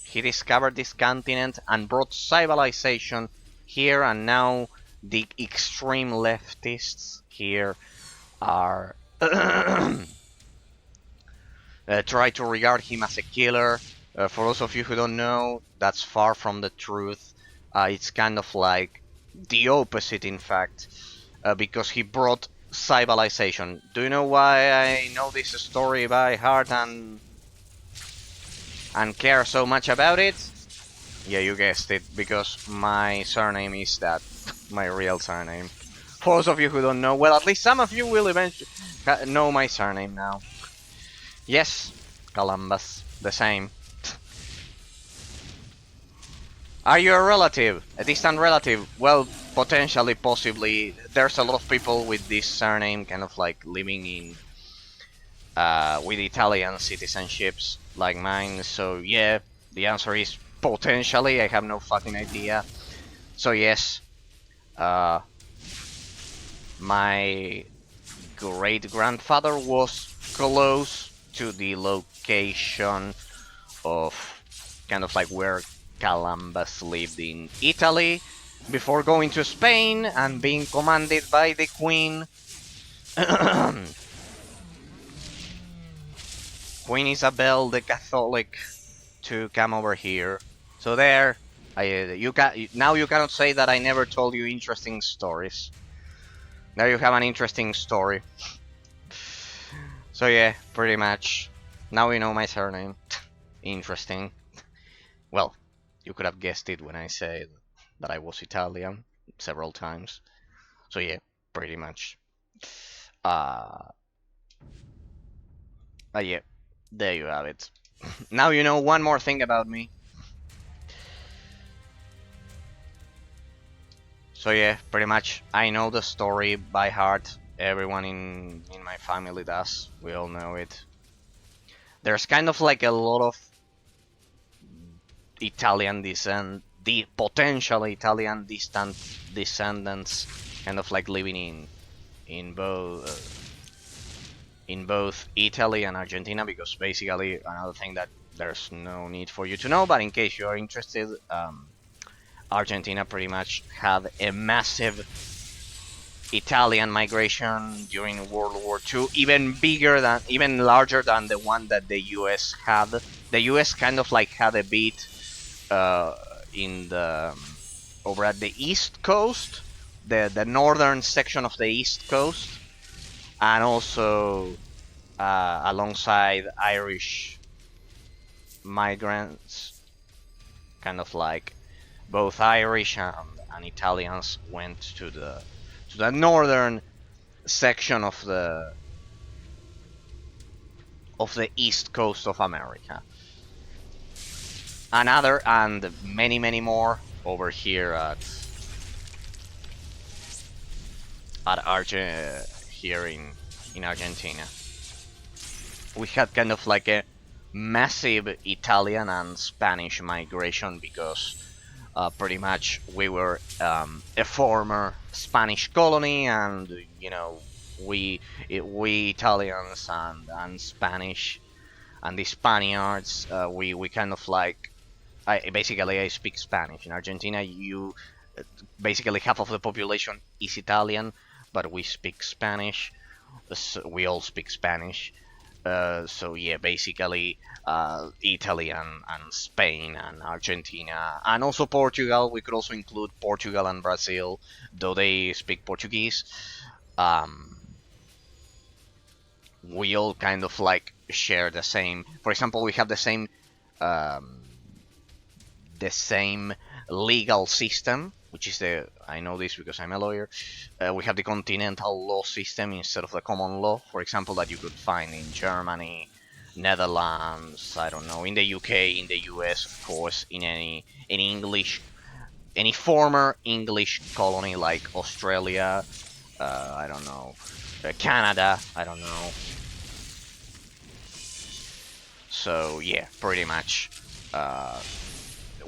he discovered this continent and brought civilization here, and now the extreme leftists here are try to regard him as a killer. For those of you who don't know, that's far from the truth. It's kind of like the opposite, in fact, because he brought civilization. Do you know why I know this story by heart? And and care so much about it? Yeah, you guessed it, because my surname is that. My real surname. For those of you who don't know, well, at least some of you will eventually know my surname now. Yes, Columbus, the same. Are you a relative? A distant relative? Well, potentially, possibly. There's a lot of people with this surname kind of like living in with Italian citizenships like mine, so yeah, the answer is potentially. I have no fucking idea. So yes, my great grandfather was close to the location of kind of like where Columbus lived in Italy before going to Spain and being commanded by the Queen. Queen Isabel the Catholic to come over here. So there, now you cannot say that I never told you interesting stories. There you have an interesting story. So yeah, pretty much. Now you know my surname. Interesting. Well, you could have guessed it when I said that I was Italian several times. So yeah, pretty much. Uh, yeah, there you have it. Now you know one more thing about me. So yeah, pretty much I know the story by heart. Everyone in my family does. We all know it. There's kind of like a lot of Italian descent, the potential Italian distant descendants, kind of like living in both Italy and Argentina. Because basically another thing that there's no need for you to know, but in case you are interested, Argentina pretty much had a massive Italian migration during World War II, even larger than the one that the US had. The US kind of like had a bit uh, in the over at the East Coast, the northern section of the East Coast, and also alongside Irish migrants, kind of like both Irish and Italians went to the northern section of the East Coast of America. Another and many more over here here in Argentina. We had kind of like a massive Italian and Spanish migration because pretty much we were a former Spanish colony, and you know we Italians and Spanish and the Spaniards, we kind of like I speak Spanish. In Argentina, you basically half of the population is Italian, but we speak Spanish. So we all speak Spanish. So yeah, basically Italy and Spain and Argentina and also Portugal. We could also include Portugal and Brazil, though they speak Portuguese. Um, we all kind of like share the same. For example, we have um, the same legal system, which is I know this because I'm a lawyer. We have the continental law system instead of the common law, for example, that you could find in Germany, Netherlands, I don't know, in the UK, in the US, of course, in any former English colony like Australia, I don't know, Canada, I don't know. So yeah, pretty much.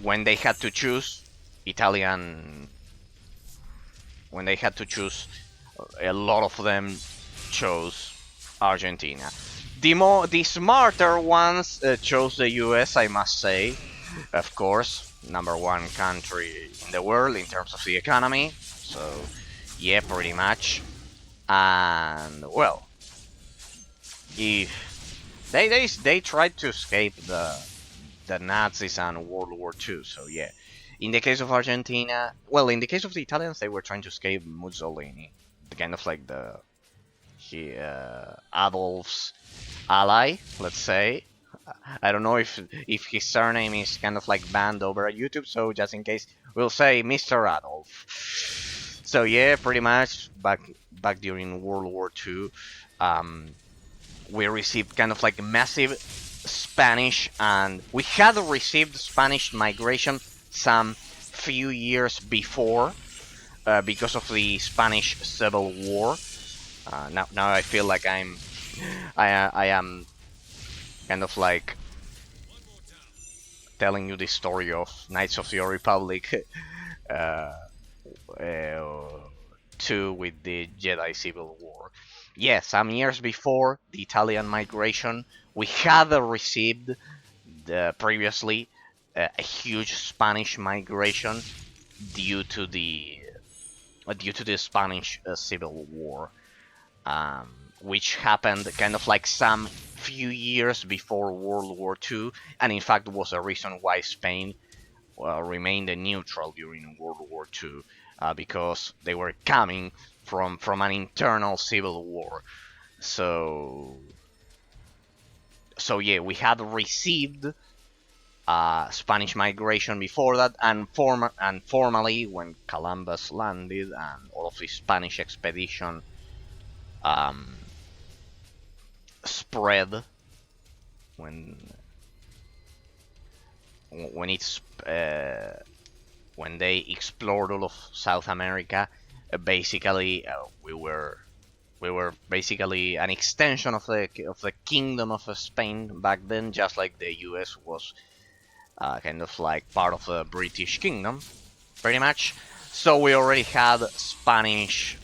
When they had to choose Italian, when they had to choose, a lot of them chose Argentina. The smarter ones chose the US, I must say. Of course, number one country in the world in terms of the economy. So yeah, pretty much. And well, if they tried to escape the Nazis and World War II. So yeah, in the case of Argentina, well, in the case of the Italians, they were trying to escape Mussolini, the kind of like Adolf's ally, let's say. I don't know if his surname is kind of like banned over at YouTube, so just in case, we'll say Mr. Adolf. So yeah, pretty much back during World War II, we received kind of like massive Spanish, and we had received Spanish migration some few years before because of the Spanish Civil War. Now I feel like I am kind of like telling you the story of Knights of the Old Republic uh, 2 with the Jedi Civil War. Yeah, some years before the Italian migration, we had received previously a huge Spanish migration due to the Spanish Civil War, which happened kind of like some few years before World War II, and in fact was a reason why Spain remained neutral during World War II, because they were coming from an internal civil war. So yeah, we had received Spanish migration before that, and formally when Columbus landed and all of the Spanish expedition spread, when it's when they explored all of South America, basically we were basically an extension of the Kingdom of Spain back then, just like the U.S. was kind of like part of the British Kingdom, pretty much. So we already had Spanish.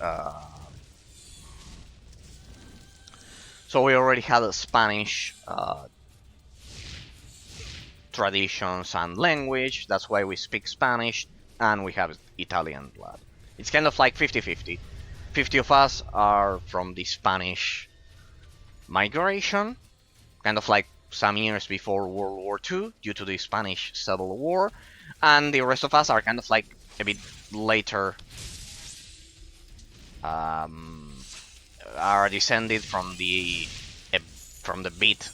Traditions and language. That's why we speak Spanish, and we have Italian blood. It's kind of like 50-50. 50 of us are from the Spanish migration, kind of like some years before World War II due to the Spanish Civil War, and the rest of us are kind of like a bit later, are descended from the bit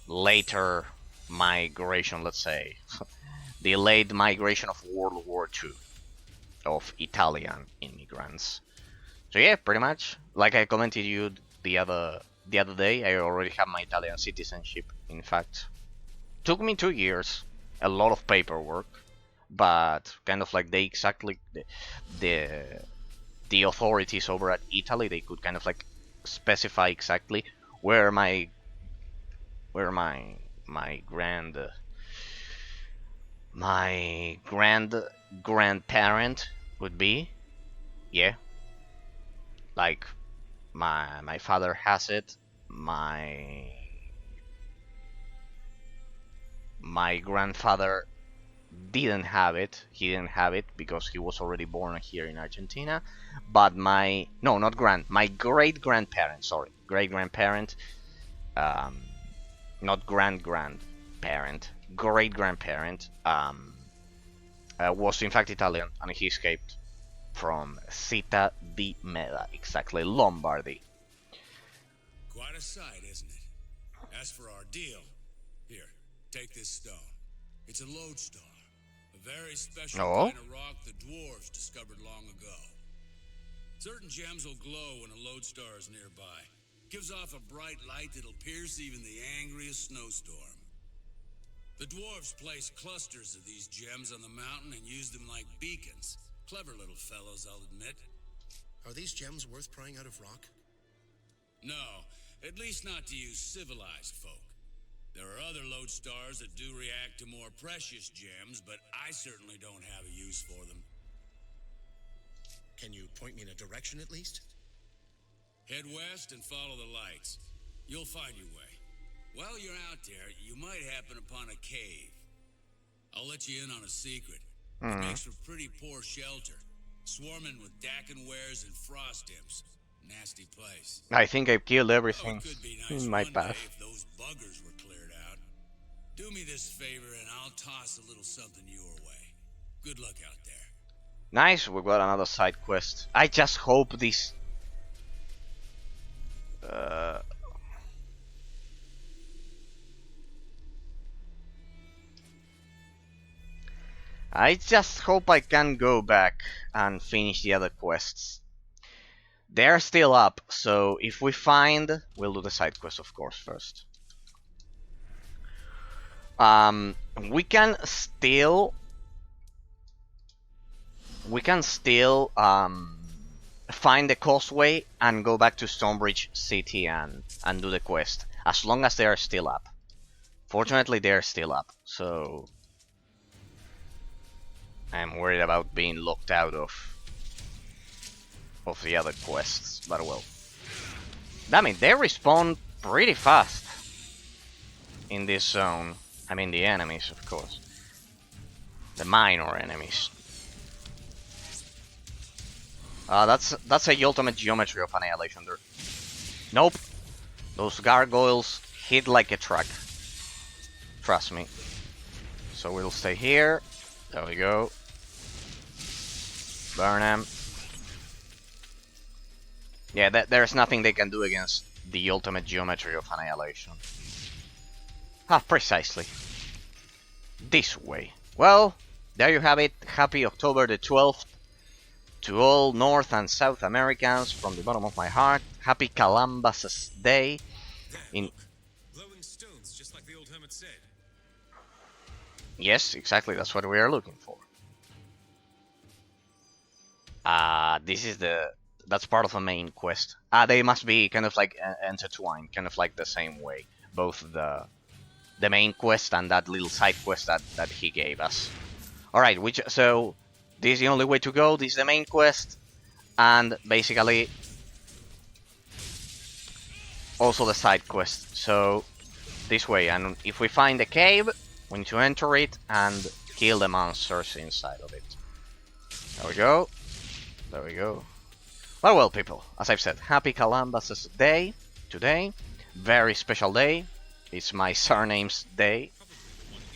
later migration, let's say, the late migration of World War II of Italian immigrants. So yeah, pretty much like I commented you the other day, I already have my Italian citizenship. In fact, took me 2 years, a lot of paperwork, but kind of like the authorities over at Italy, they could kind of like specify exactly where my grandparent would be. Yeah, like my father has it, my grandfather didn't have it. He didn't have it because he was already born here in Argentina. But my great grandparent, sorry, great grandparent, not grandparent, great grandparent, was in fact Italian, and he escaped from Città di Meda, exactly, Lombardy. Quite a sight, isn't it? As for our deal, here, take this stone. It's a lodestar, a very special kind of rock the dwarves discovered long ago. Certain gems will glow when a lodestar is nearby. Gives off a bright light that'll pierce even the angriest snowstorm. The dwarves place clusters of these gems on the mountain and use them like beacons. Clever little fellows, I'll admit. Are these gems worth prying out of rock? No, at least not to you civilized folk. There are other lodestars that do react to more precious gems, but I certainly don't have a use for them. Can you point me in a direction at least? Head west and follow the lights. You'll find your way. While you're out there, you might happen upon a cave. I'll let you in on a secret. It makes for pretty poor shelter. Swarming with Dakin wares and frost imps. Nasty place. I think I've killed everything It could be nice in my one path. day if those buggers were cleared out. Do me this favor and I'll toss a little something your way. Good luck out there. Nice, we got another side quest. I just hope this... I just hope I can go back and finish the other quests. They're still up, so if we find... We'll do the side quest, of course, first. We can still... find the causeway and go back to Stonebridge City and do the quest, as long as they are still up. Fortunately, they're still up, so I'm worried about being locked out of the other quests, but well. Damn it, they respawn pretty fast in this zone. I mean the enemies, of course. The minor enemies. That's a ultimate geometry of annihilation there. Nope. Those gargoyles hit like a truck. Trust me. So we'll stay here. There we go. Burn them. Yeah, there's nothing they can do against the ultimate geometry of annihilation. Ah, precisely. This way. Well, there you have it. Happy October the 12th. To all North and South Americans, from the bottom of my heart, happy Columbus Day. Look, glowing stones, just like the old hermit said. Yes, exactly, that's what we are looking for. This is that's part of a main quest. They must be kind of like intertwined, kind of like the same way. Both the main quest and that little side quest that he gave us. Alright, so this is the only way to go. This is the main quest, and basically also the side quest. So this way, and if we find the cave, we need to enter it and kill the monsters inside of it. There we go. There we go. Well, people, as I've said, happy Columbus Day today. Very special day. It's my surname's day,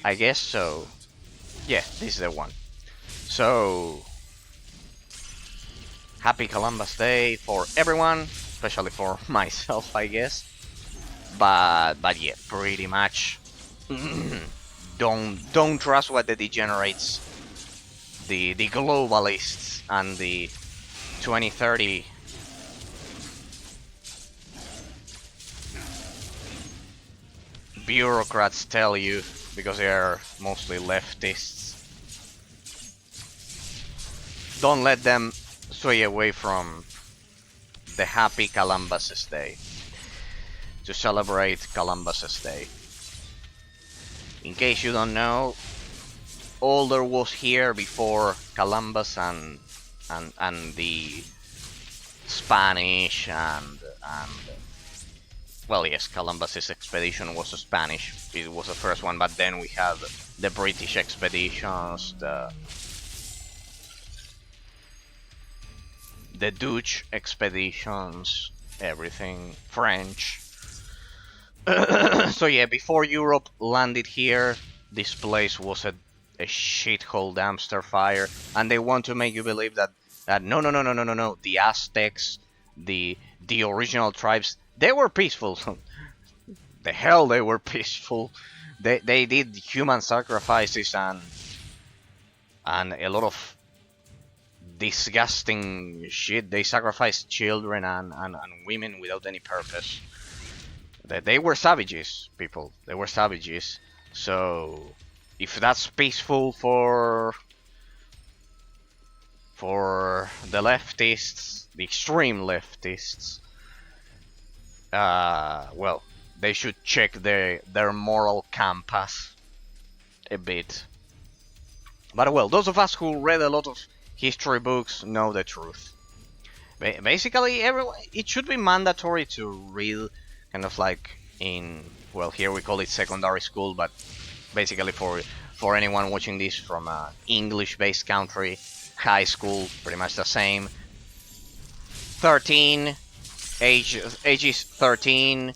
I guess, so yeah, this is the one. So, happy Columbus Day for everyone, especially for myself, I guess. But yeah, pretty much. Don't trust what the degenerates, the globalists, and the 2030 bureaucrats tell you, because they are mostly leftists. Don't let them sway away from the happy Columbus Day. To celebrate Columbus Day. In case you don't know, all there was here before Columbus and the Spanish and well, yes, Columbus's expedition was a Spanish. It was the first one, but then we had the British expeditions, the Dutch expeditions, everything, French. So yeah, before Europe landed here, this place was a shithole dumpster fire, and they want to make you believe that no, the Aztecs, the original tribes, they were peaceful. The hell they were peaceful. They did human sacrifices and a lot of disgusting shit. They sacrificed children and women without any purpose. They were savages, people. They were savages. So if that's peaceful for the leftists, the extreme leftists, well, they should check their moral compass a bit. But well, those of us who read a lot of history books know the truth. Basically, it should be mandatory to read, kind of like in, well, here we call it secondary school, but basically for anyone watching this from an English-based country, high school, pretty much the same. 13, ages 13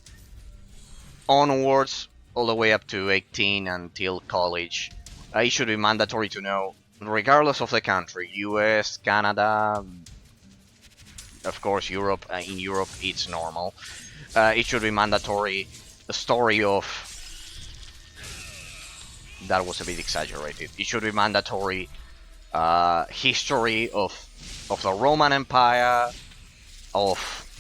onwards, all the way up to 18 until college. It should be mandatory to know, regardless of the country. US, Canada, of course Europe. In Europe it's normal. It should be mandatory. The story of that was a bit exaggerated. It should be mandatory history of the Roman Empire, of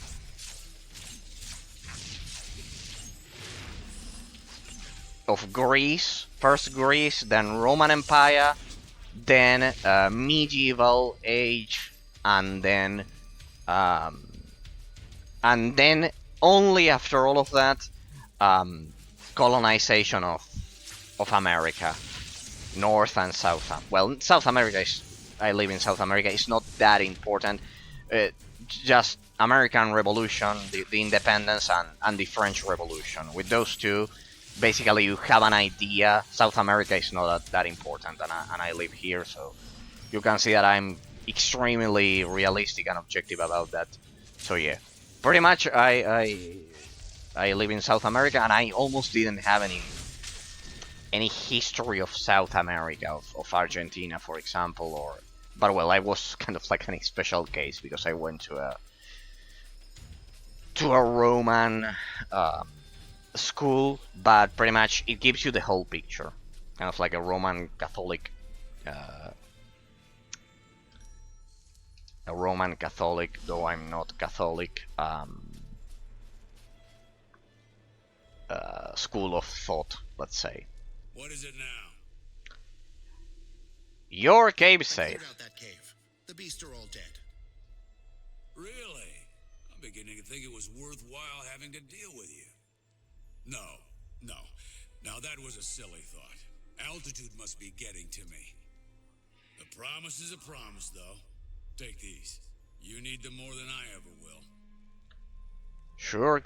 Greece, first Greece, then Roman Empire, then medieval age, and then only after all of that, colonization of America, North and South. Well, South America is. I live in South America. It's not that important. Just American Revolution, the independence, and the French Revolution. With those two, basically you have an idea. South America is not that important, and I live here, so you can see that I'm extremely realistic and objective about that. So yeah, pretty much I live in South America, and I almost didn't have any history of South America, of Argentina, for example, but well, I was kind of like a special case because I went to a Roman school, but pretty much it gives you the whole picture, kind of like a Roman Catholic, though I'm not Catholic, school of thought, let's say. What is it now? Your cave I safe. cleared out that cave. The beasts are all dead. Really? I'm beginning to think it was worthwhile having to deal with you. No. Now that was a silly thought. Altitude must be getting to me. The promise is a promise, though. Take these. You need them more than I ever will. Sure,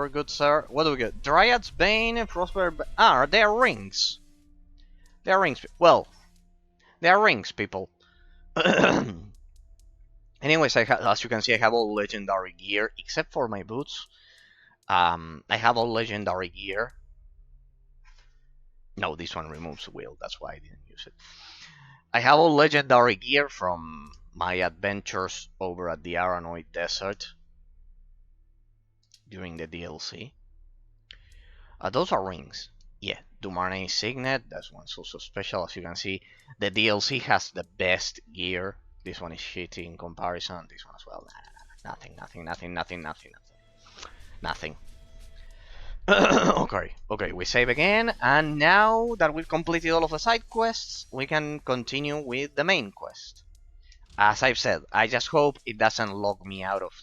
good sir. What do we get? Dryad's Bane, Frostspire. They are rings. They are rings. Well, they are rings, people. Anyways, as you can see, I have all legendary gear except for my boots. I have all legendary gear. No, this one removes wheel. That's why I didn't use it. I have all legendary gear from my adventures over at the Aranoid Desert during the DLC. Those are rings. Yeah, Dumarnay Signet, that's one's also special. As you can see, the DLC has the best gear. This one is shitty in comparison. This one as well. Nothing. Okay, we save again, and now that we've completed all of the side quests, we can continue with the main quest. As I've said, I just hope it doesn't log me out of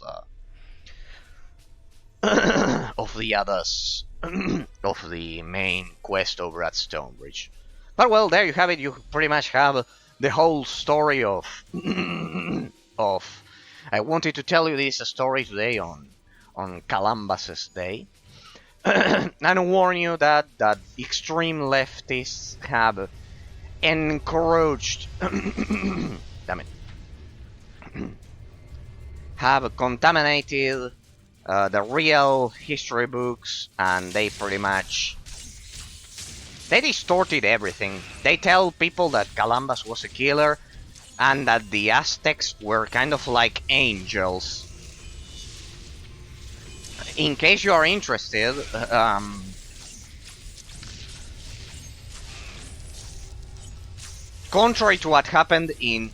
the others of the main quest over at Stonebridge. But well, there you have it. You pretty much have the whole story of I wanted to tell you this story today on Calambas's Day. And warn you that extreme leftists have encouraged damn it, have contaminated the real history books, and they pretty much distorted everything. They tell people that Calambas was a killer and that the Aztecs were kind of like angels. In case you are interested, contrary to what happened in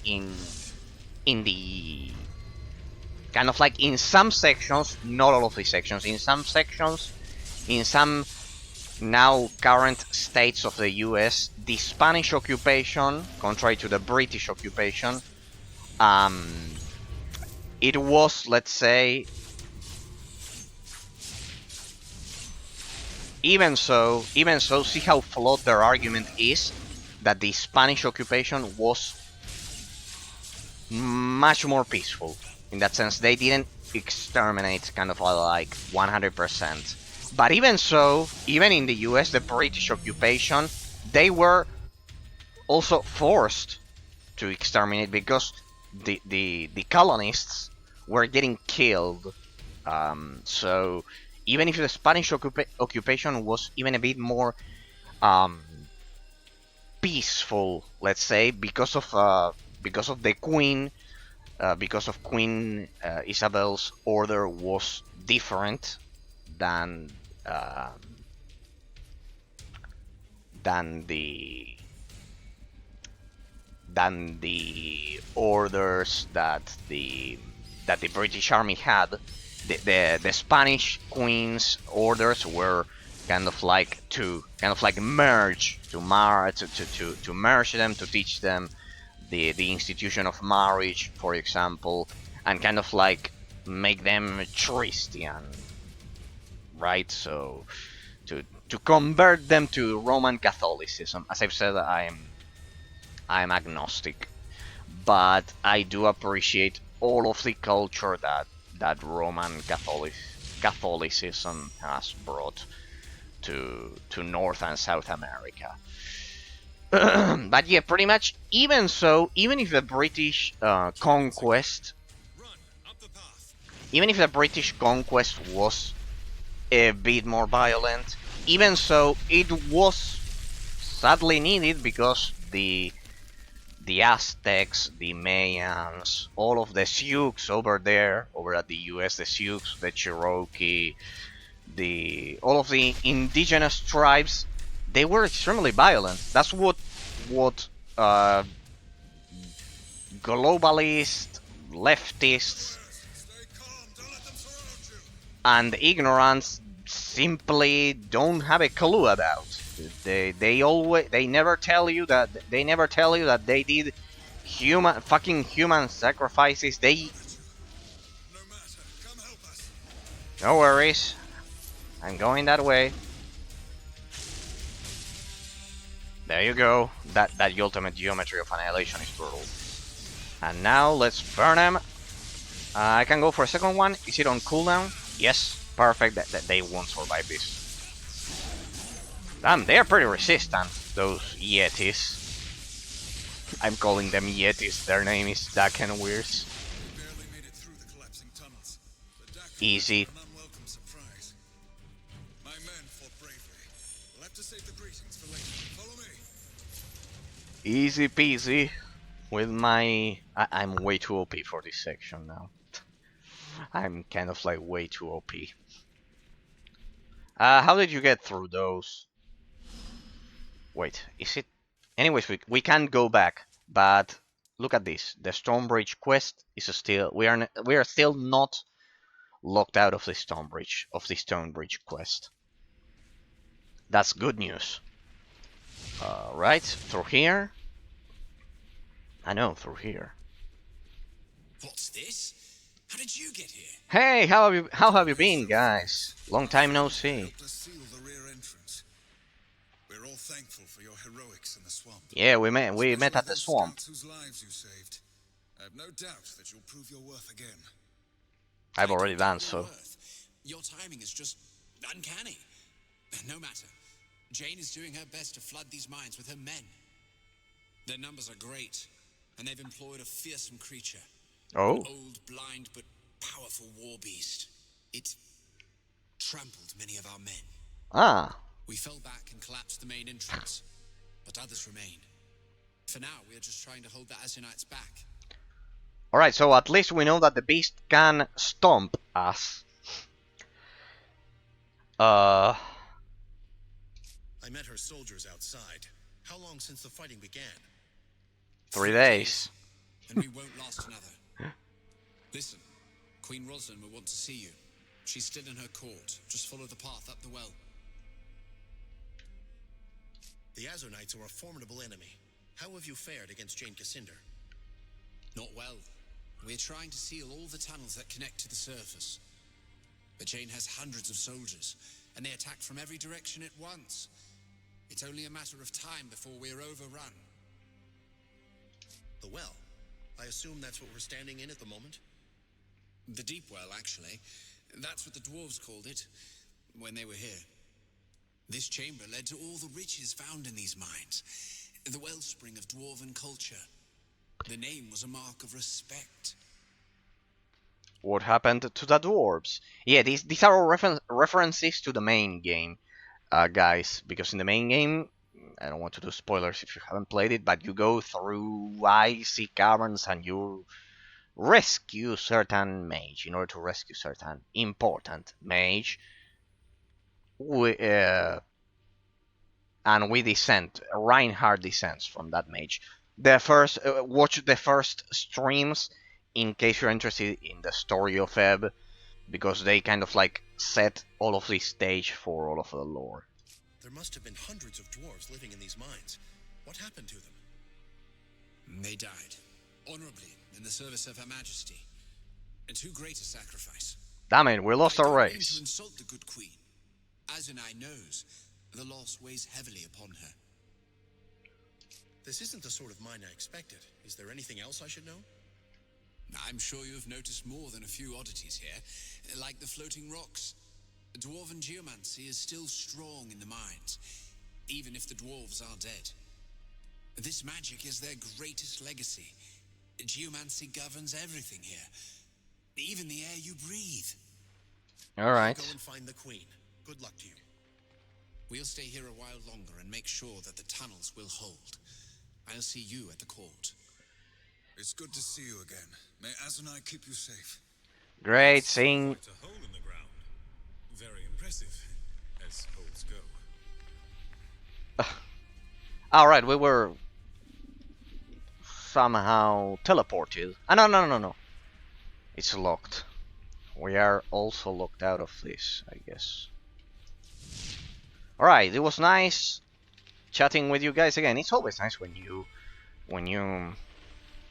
the kind of like in some sections, not all of the sections, in some sections, in some now current states of the US, the Spanish occupation, contrary to the British occupation, it was, let's say, even so, see how flawed their argument is, that the Spanish occupation was much more peaceful. In that sense, they didn't exterminate kind of like 100%. But even so, even in the US, the British occupation, they were also forced to exterminate because the colonists were getting killed. So even if the Spanish occupation was even a bit more peaceful, let's say, because of the Queen, because of Queen Isabel's order was different than than the orders that the British Army had. The Spanish Queen's orders were kind of like merge to merge them, to teach them the institution of marriage, for example, and kind of like make them Christian, right? So to convert them to Roman Catholicism. As I've said, I'm agnostic, but I do appreciate all of the culture that Roman Catholicism has brought to North and South America. But yeah, pretty much. Even so, even if the British conquest, even if the British conquest was a bit more violent, even so, it was sadly needed because the Aztecs, the Mayans, all of the Sioux over there, over at the US, the Sioux, the Cherokee, all of the indigenous tribes, they were extremely violent. That's what globalists, leftists, and ignorance simply don't have a clue about. They never tell you that they did human sacrifices. No worries, I'm going that way. There you go. That ultimate geometry of annihilation is brutal. And now let's burn them. I can go for a second one. Is it on cooldown? Yes, perfect. They won't survive this. Damn, they're pretty resistant, those Yetis. I'm calling them Yetis. Their name is Dakenweirs. Easy. Easy peasy. With my... I'm way too OP for this section now. I'm kind of like way too OP. How did you get through those? Wait, is it... Anyways, we can't go back, but look at this. The Stonebridge quest is still... We are still not locked out of the Stonebridge quest. That's good news. Right, through here. I know, through here. What's this? How did you get here? Hey, how have you been, guys? Long time no see. We're all thankful for your heroics in the swamp. Yeah, we met at the swamp. Whose lives you saved. I have no doubt that you'll prove your worth again. I've already done so. Your timing is just uncanny. No matter. Jane is doing her best to flood these mines with her men. Their numbers are great, and they've employed a fearsome creature. Oh. An old, blind, but powerful war beast. It trampled many of our men. Ah. We fell back and collapsed the main entrance, but others remain. For now, we are just trying to hold the Azunites back. Alright, so at least we know that the beast can stomp us. I met her soldiers outside. How long since the fighting began? 3 days. And we won't last another. Listen, Queen Rosalind will want to see you. She's still in her court. Just follow the path up the well. The Azunites are a formidable enemy. How have you fared against Jane Cassinder? Not well. We're trying to seal all the tunnels that connect to the surface. But Jane has hundreds of soldiers, and they attack from every direction at once. It's only a matter of time before we're overrun. The well? I assume that's what we're standing in at the moment? The deep well, actually. That's what the dwarves called it when they were here. This chamber led to all the riches found in these mines. The wellspring of dwarven culture. The name was a mark of respect. What happened to the dwarves? Yeah, these are all references to the main game, guys. Because in the main game, I don't want to do spoilers if you haven't played it, but you go through icy caverns and you rescue certain mage. In order to rescue certain important mage, and and we descend. Reinhardt descends from that mage. The first watch the first streams in case you're interested in the story of Ebb, because they kind of like set all of the stage for all of the lore. There must have been hundreds of dwarves living in these mines. What happened to them? They died, honorably, in the service of Her Majesty. And too great a sacrifice. Damn it, we lost I our don't mean race. to insult the good queen. Azunai knows the loss weighs heavily upon her. This isn't the sort of mine I expected. Is there anything else I should know? I'm sure you have noticed more than a few oddities here, like the floating rocks. Dwarven geomancy is still strong in the mines, even if the dwarves are dead. This magic is their greatest legacy. Geomancy governs everything here, even the air you breathe. Alright. Go and find the queen. Good luck to you. We'll stay here a while longer and make sure that the tunnels will hold. I'll see you at the court. It's good to see you again. May Azunai keep you safe. Great seeing. Quite a hole in the ground. Very impressive, as holes go. Alright, we were somehow teleported. No. It's locked. We are also locked out of this, I guess. Alright, it was nice chatting with you guys again. It's always nice when you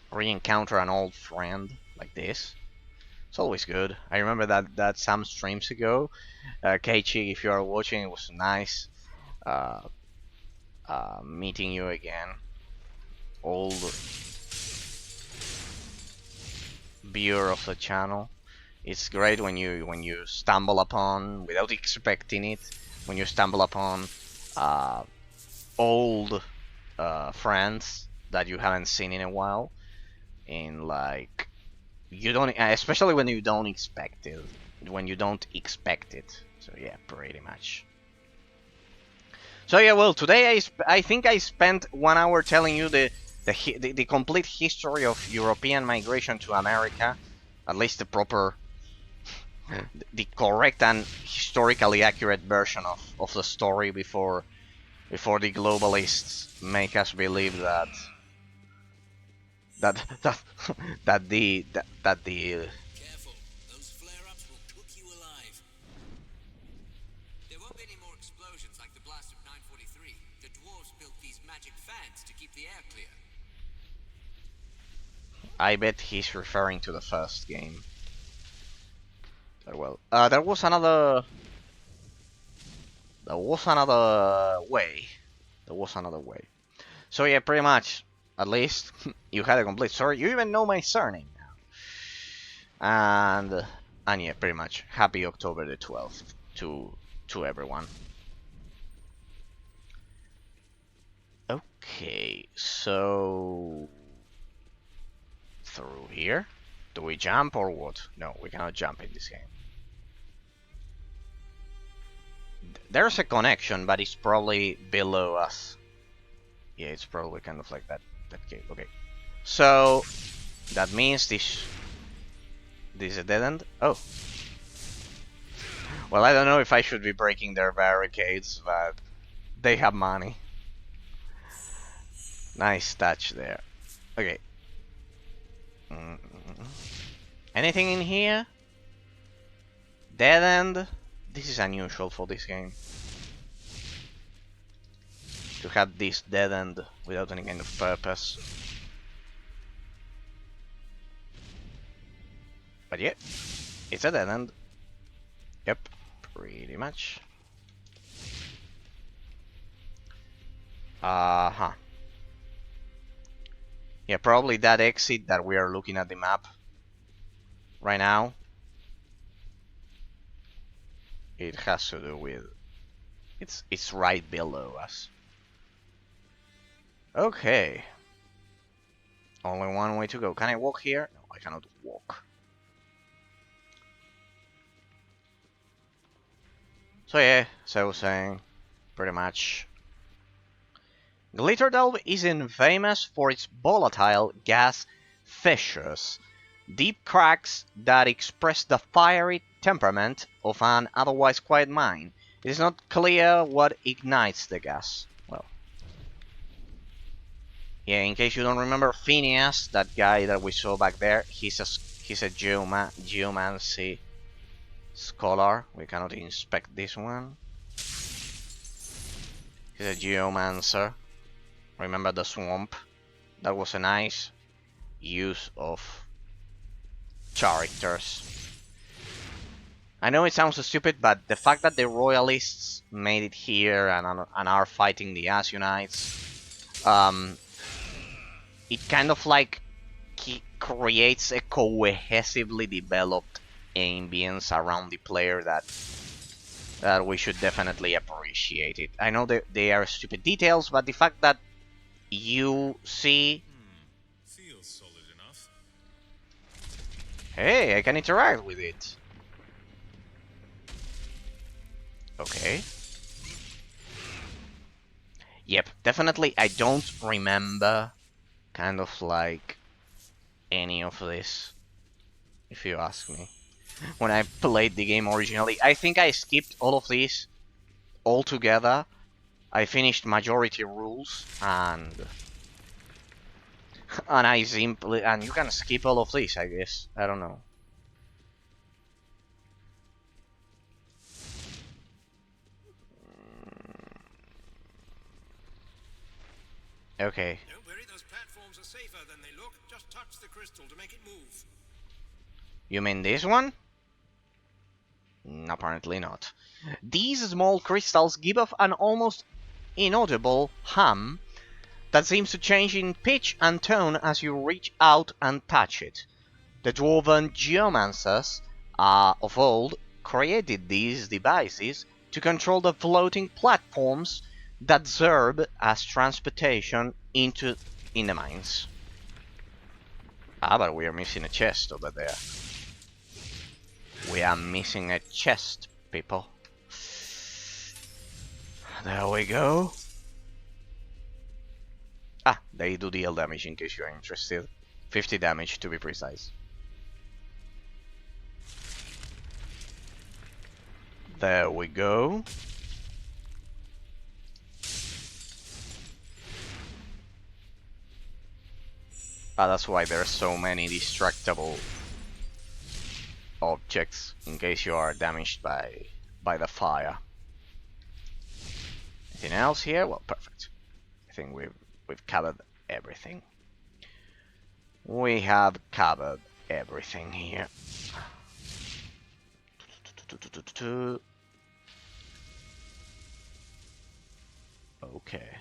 re-encounter an old friend like this. It's always good. I remember that some streams ago, Keiichi, if you are watching, it was nice meeting you again. Old viewer of the channel. It's great when you stumble upon, without expecting it, when you stumble upon old friends that you haven't seen in a while, and like you don't, especially when you don't expect it, So yeah, pretty much. So yeah, well, today I think I spent 1 hour telling you the complete history of European migration to America, at least the proper, the correct and historically accurate version of the story before the globalists make us believe that the Careful, those flare-ups will cook you alive. There won't be any more explosions like the blast of 943. The dwarves built these magic fans to keep the air clear. I bet he's referring to the first game. But well, there was another way. So yeah, pretty much. At least you had a complete story. You even know my surname now. And yeah, pretty much. Happy October the 12th to everyone. Okay, so through here. Do we jump or what? No, we cannot jump in this game. There's a connection, but it's probably below us. Yeah, it's probably kind of like that cave. Okay, so that means this is a dead end. Oh, well, I don't know if I should be breaking their barricades, but they have money. Nice touch there. Okay. Anything in here? Dead end? This is unusual for this game. To have this dead end without any kind of purpose. But yeah, it's a dead end. Yep, pretty much. Yeah, probably that exit that we are looking at the map right now. It has to do with it's right below us. Okay. Only one way to go. Can I walk here? No, I cannot walk. So yeah, as I was saying, pretty much. Glitterdelve is infamous for its volatile gas fissures, deep cracks that express the fiery temperament of an otherwise quiet mine. It is not clear what ignites the gas. Well, Yeah, in case you don't remember, Phineas, that guy that we saw back there, he's a geomancy scholar. We cannot inspect this one. He's a geomancer. Remember the swamp? That was a nice use of characters. I know it sounds stupid, but the fact that the Royalists made it here and are fighting the Asianites, it kind of like creates a cohesively developed ambience around the player that we should definitely appreciate it. I know that they are stupid details, but the fact that you see, Feels solid enough. hey, I can interact with it. Okay. Yep, definitely I don't remember kind of like any of this, if you ask me. When I played the game originally, I think I skipped all of these altogether. I finished majority rules and I simply, and you can skip all of these, I guess. I don't know. Okay. Don't worry, those platforms are safer than they look. Just touch the crystal to make it move. You mean this one? Apparently not. These small crystals give off an almost inaudible hum that seems to change in pitch and tone as you reach out and touch it. The dwarven geomancers of old created these devices to control the floating platforms that serve as transportation in the mines. Ah, but we are missing a chest over there. We are missing a chest, people. There we go. Ah, they do deal damage in case you're interested. 50 damage to be precise. There we go. Ah, that's why there are so many destructible objects in case you are damaged by the fire. Anything else here? Well, perfect. I think we've covered everything. We have covered everything here. Okay.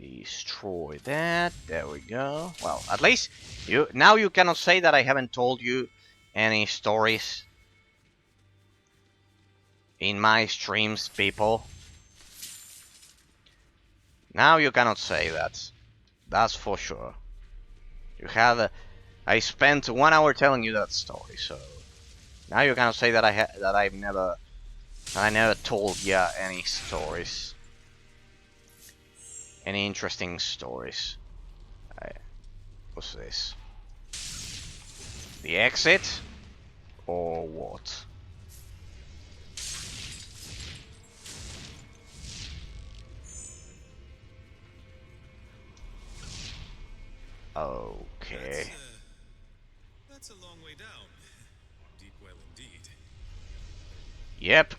Destroy that. There we go. Well, at least you cannot say that I haven't told you any stories in my streams, people. Now you cannot say that. That's for sure. You have I spent 1 hour telling you that story, so now you cannot say that I never told you any stories. Any interesting stories? What's this? The exit? Or what? Okay. That's a long way down. Deep well indeed. Yep.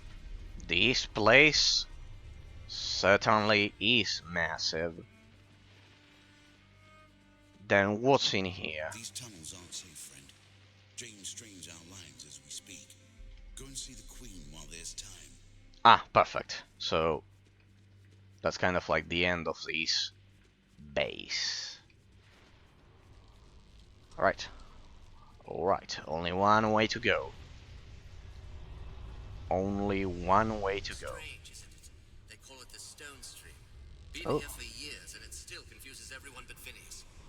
This place certainly is massive. Then what's in here? These tunnels aren't safe, friend. James strains our lines as we speak. Go and see the Queen while there's time. Ah, perfect. So that's kind of like the end of this base. Alright. Alright, only one way to go. Only one way to go. Strange, isn't it? They call it the Stone Stream. Been Oh. here for